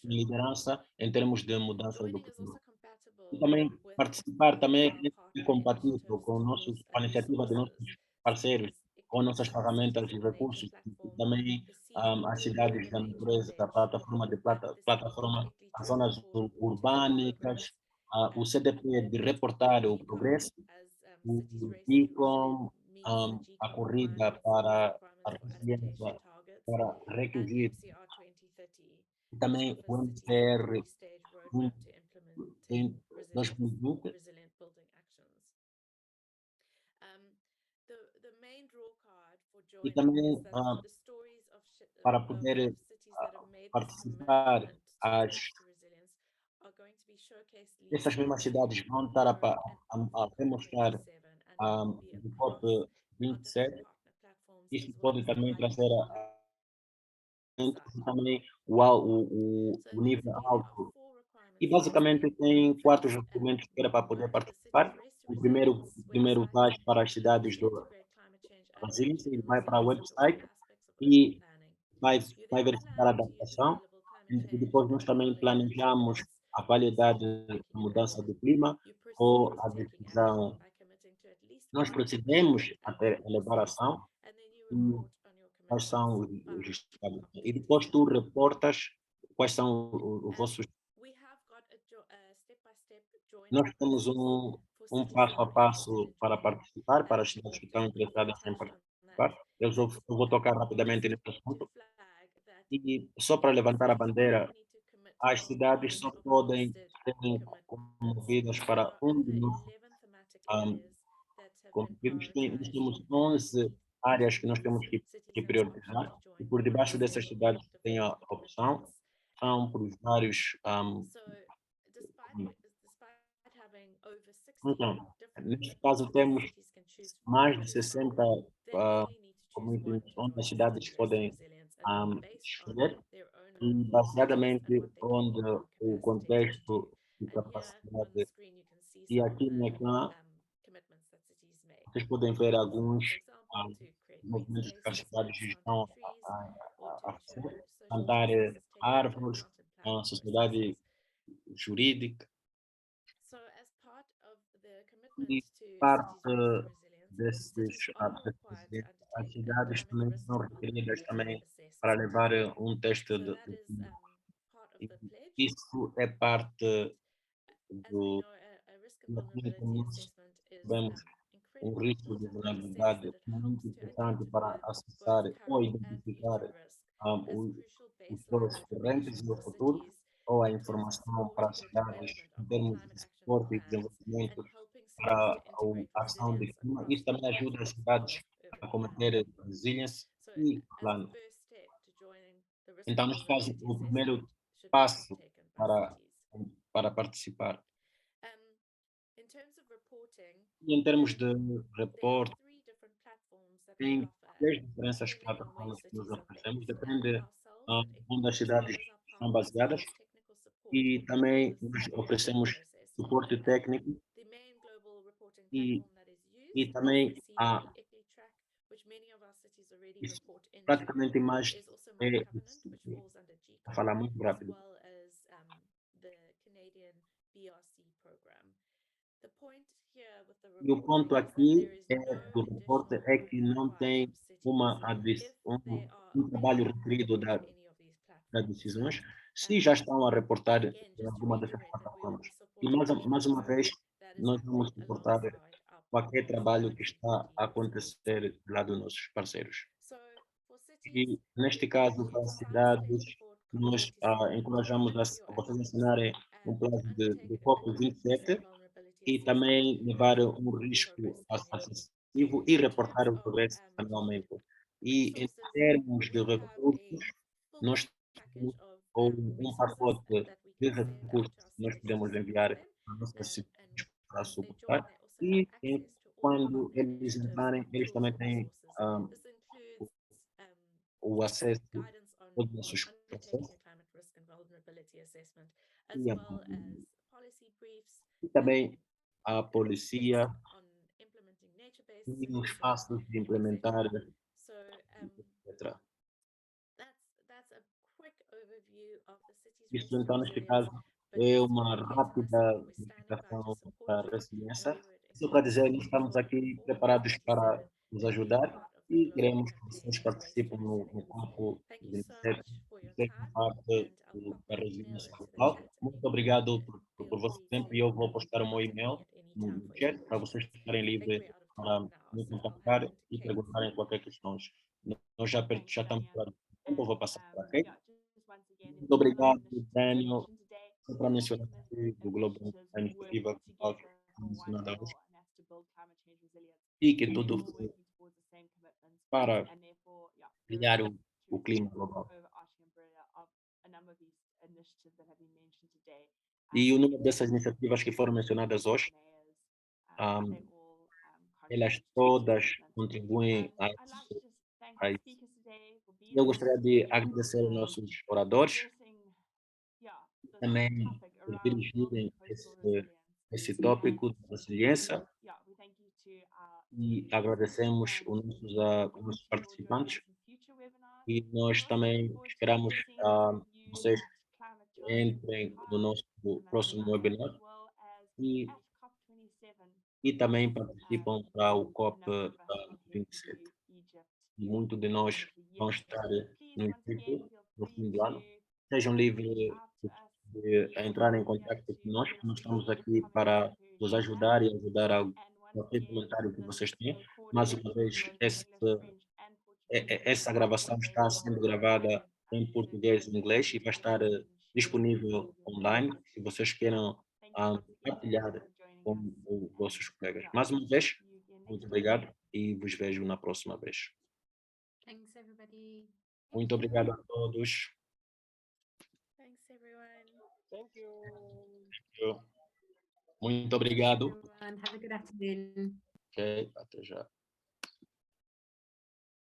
liderança em termos de mudança do clima. E também participar também é compatível com a iniciativa de nossos parceiros, com nossas ferramentas e recursos, e também as cidades da natureza, a plataforma plataforma, as zonas urbânicas, o CDP de reportar o progresso, o DICOM, a corrida para a resiliência, para requisitos, e também o MCR em 2020, e também para poder participar, essas mesmas cidades vão estar a demonstrar do COP27. Isso pode também trazer também o nível alto. E basicamente tem quatro documentos que era para poder participar. O primeiro vai para as cidades do Brasil, ele vai para o website e vai verificar a adaptação. E depois nós também planejamos a validade da mudança do clima ou a decisão. Nós procedemos até elevar a ação e quais são os estados. E depois tu reportas quais são os vossos. Nós temos um passo a passo para participar, para as cidades que estão interessadas em participar. Eu vou tocar rapidamente nesse assunto. E só para levantar a bandeira, as cidades só podem ser comovidas para um de nossos comovidos. Nós temos 11 áreas que nós temos que priorizar, e por debaixo dessas cidades tem a opção, são por vários. Então, neste caso, temos mais de 60 communities onde as cidades podem escolher, e baseadamente onde o contexto de capacidade, e aqui no ecrã vocês podem ver alguns For example, to create green movimentos que as spaces, cidades planting estão trees, or a to ensure fazer, social plantar justice is taken into árvores, account in a planning sociedade processes. jurídica. So, as part of the E commitment to parte cities' growth and resilience, desses, cities are required to as undertake a cidades climate também risk são and requeridas vulnerability também para assessment. levar teste So, de that is part of e the pledge. isso é parte As we do know, a risk and daquilo que vulnerability nós assessment is sabemos um incredibly risco de important in the sense vulnerabilidade that it helps muito to importante para identify acessar both ou current and identificar future risk as os crucial os baseline seus correntes information e o for futuro, cities ou a in terms of informação para supporting as the cidades development em of their termos de climate action suporte e plans and desenvolvimento helping cities para to integrate a ação de resilience clima. across Isso the também life ajuda as cycle cidades of a urban planning. cometer resiliência So, e as a plano. first step to joining the risk Então, and neste caso, vulnerability o assessment primeiro should be passo undertaken by para, cities. para participar. In terms of reporting, E em termos de there are reporte, three different platforms that we tem offer, três and diferentes depending on where plataformas que nós cities are oferecemos, based, depende ourselves at onde as Equinox, as cidades well as our estão partners, baseadas, provide technical support e for também this nós reporting oferecemos process. suporte técnico The main global reporting e, platform that is e used também is the CDP EquiTrack, which many of our cities already isso report into. praticamente mais There's also é MyCovenant, which falls under a GCOM, falar muito as rápido. well as the Canadian BRC program. The point here with the E o ponto reporting is that aqui there is do no reporte additional é work que não required tem from cities if they are um trabalho already requerido reporting to any of these das platforms. decisões, se já estão a reportar Again, em just to alguma dessas reiterate that we will plataformas. be E supporting mais any uma work vez, that is nós vamos happening suportar alongside our qualquer partners trabalho like que está a CDP. acontecer lá dos nossos parceiros. So, for cities, E, neste we caso, urge you para to as sign the cidades, Pledge for nós COP27 encorajamos with your a vocês actions assinarem um and plano undertake de a climate risk COP27 and vulnerability e assessment também and levar report um on the risco progress they're making. acessível e In reportar terms o of progresso anualmente. E em resources, termos de we have a recursos, full nós package of resources pacote that we de can send out recursos to our que nós cities to podemos support enviar them. para a nossa cidade And para once they join, suportar. they also have E access to all of our quando main eles initiatives, entrarem, eles tools, também and têm resources. This includes o acesso guidance on todos os nossos undertaking processos a climate risk and vulnerability assessment, as e, well as policy briefs, também a tips polícia on implementing nature-based e os solutions, passos de implementar, etc. So etc. that's a quick overview of the city's race Isso, to então, neste resilience. caso, But é just uma to reiterate, rápida we're standing by to explicação support da you, and resiliência. here at Isso para Equinox, dizer, we nós estamos ensure aqui all preparados para COP27 nos that you are ajudar part of the e global queremos que campaign vocês Race to participem no Resilience. campo Thank you so 27, much for your que é time, parte and I'll pop da my email resiliência into the global. chat, and Muito you can obrigado feel por vosso free tempo to e eu vou postar o meu contact me e-mail at any no time for any chat para vocês questions. estarem I think livres we're out of para time now, me so I'll hand contactar it e to Kate. perguntarem qualquer questão. Nós Thanks, já estamos Daniel. fora do tempo, eu vou And passar para a Kate. yeah, just once again, Muito as part of our obrigado, initiatives you Daniel. mentioned today, Só para all mencionar these aqui do Globo, initiatives a work iniciativa global que together foi for one mencionada goal, hoje, and that's to build climate change resilience. e que And tudo they're all working towards the same commitments, para and therefore, yeah, the criar resilience to o clima resilience global. overarching umbrella of a number of these initiatives that have been mentioned today. E o número dessas iniciativas que foram mencionadas hoje, they all elas contribute to todas this commitment. contribuem a I'd like to just thank a the isso. speakers today for being Eu with us gostaria de today, agradecer aos nossos oradores, addressing, yeah, this também topic por around building dirigirem coastal resilience. esse tópico And da resiliência yeah, we thank you to our e attendees, agradecemos and os we look forward nossos to your joining participantes us in future webinars. e We're nós also looking também forward to esperamos seeing more of you vocês at Climate entrem no nosso próximo webinar as well as e, at COP27 e também with participam para o a number of us will head 27. to Egypt E muitos de at the nós end of the vão year. estar Please, no once again, Egito feel no free fim do to ano. Sejam livres reach out to us de entrar em yeah, contato to conosco. get us Nós estamos any aqui comments para or queries nos you have. ajudar e ajudar a And once qualquer again, comentário que this vocês tenham. Mais recording uma will be vez, both in English, French, and Portuguese, essa and will be gravação está available sendo gravada on em português e inglês e vai estar disponível online, se vocês queiram Thank you once again partilhar for joining com us. os vossos colegas. Yeah, Mais uma vez, see you again muito next time. obrigado e vos vejo na próxima vez. Thanks, everybody. Muito obrigado a todos. Thanks, everyone. Thank you. Muito obrigado. Everyone, have a good afternoon. Ok, até já.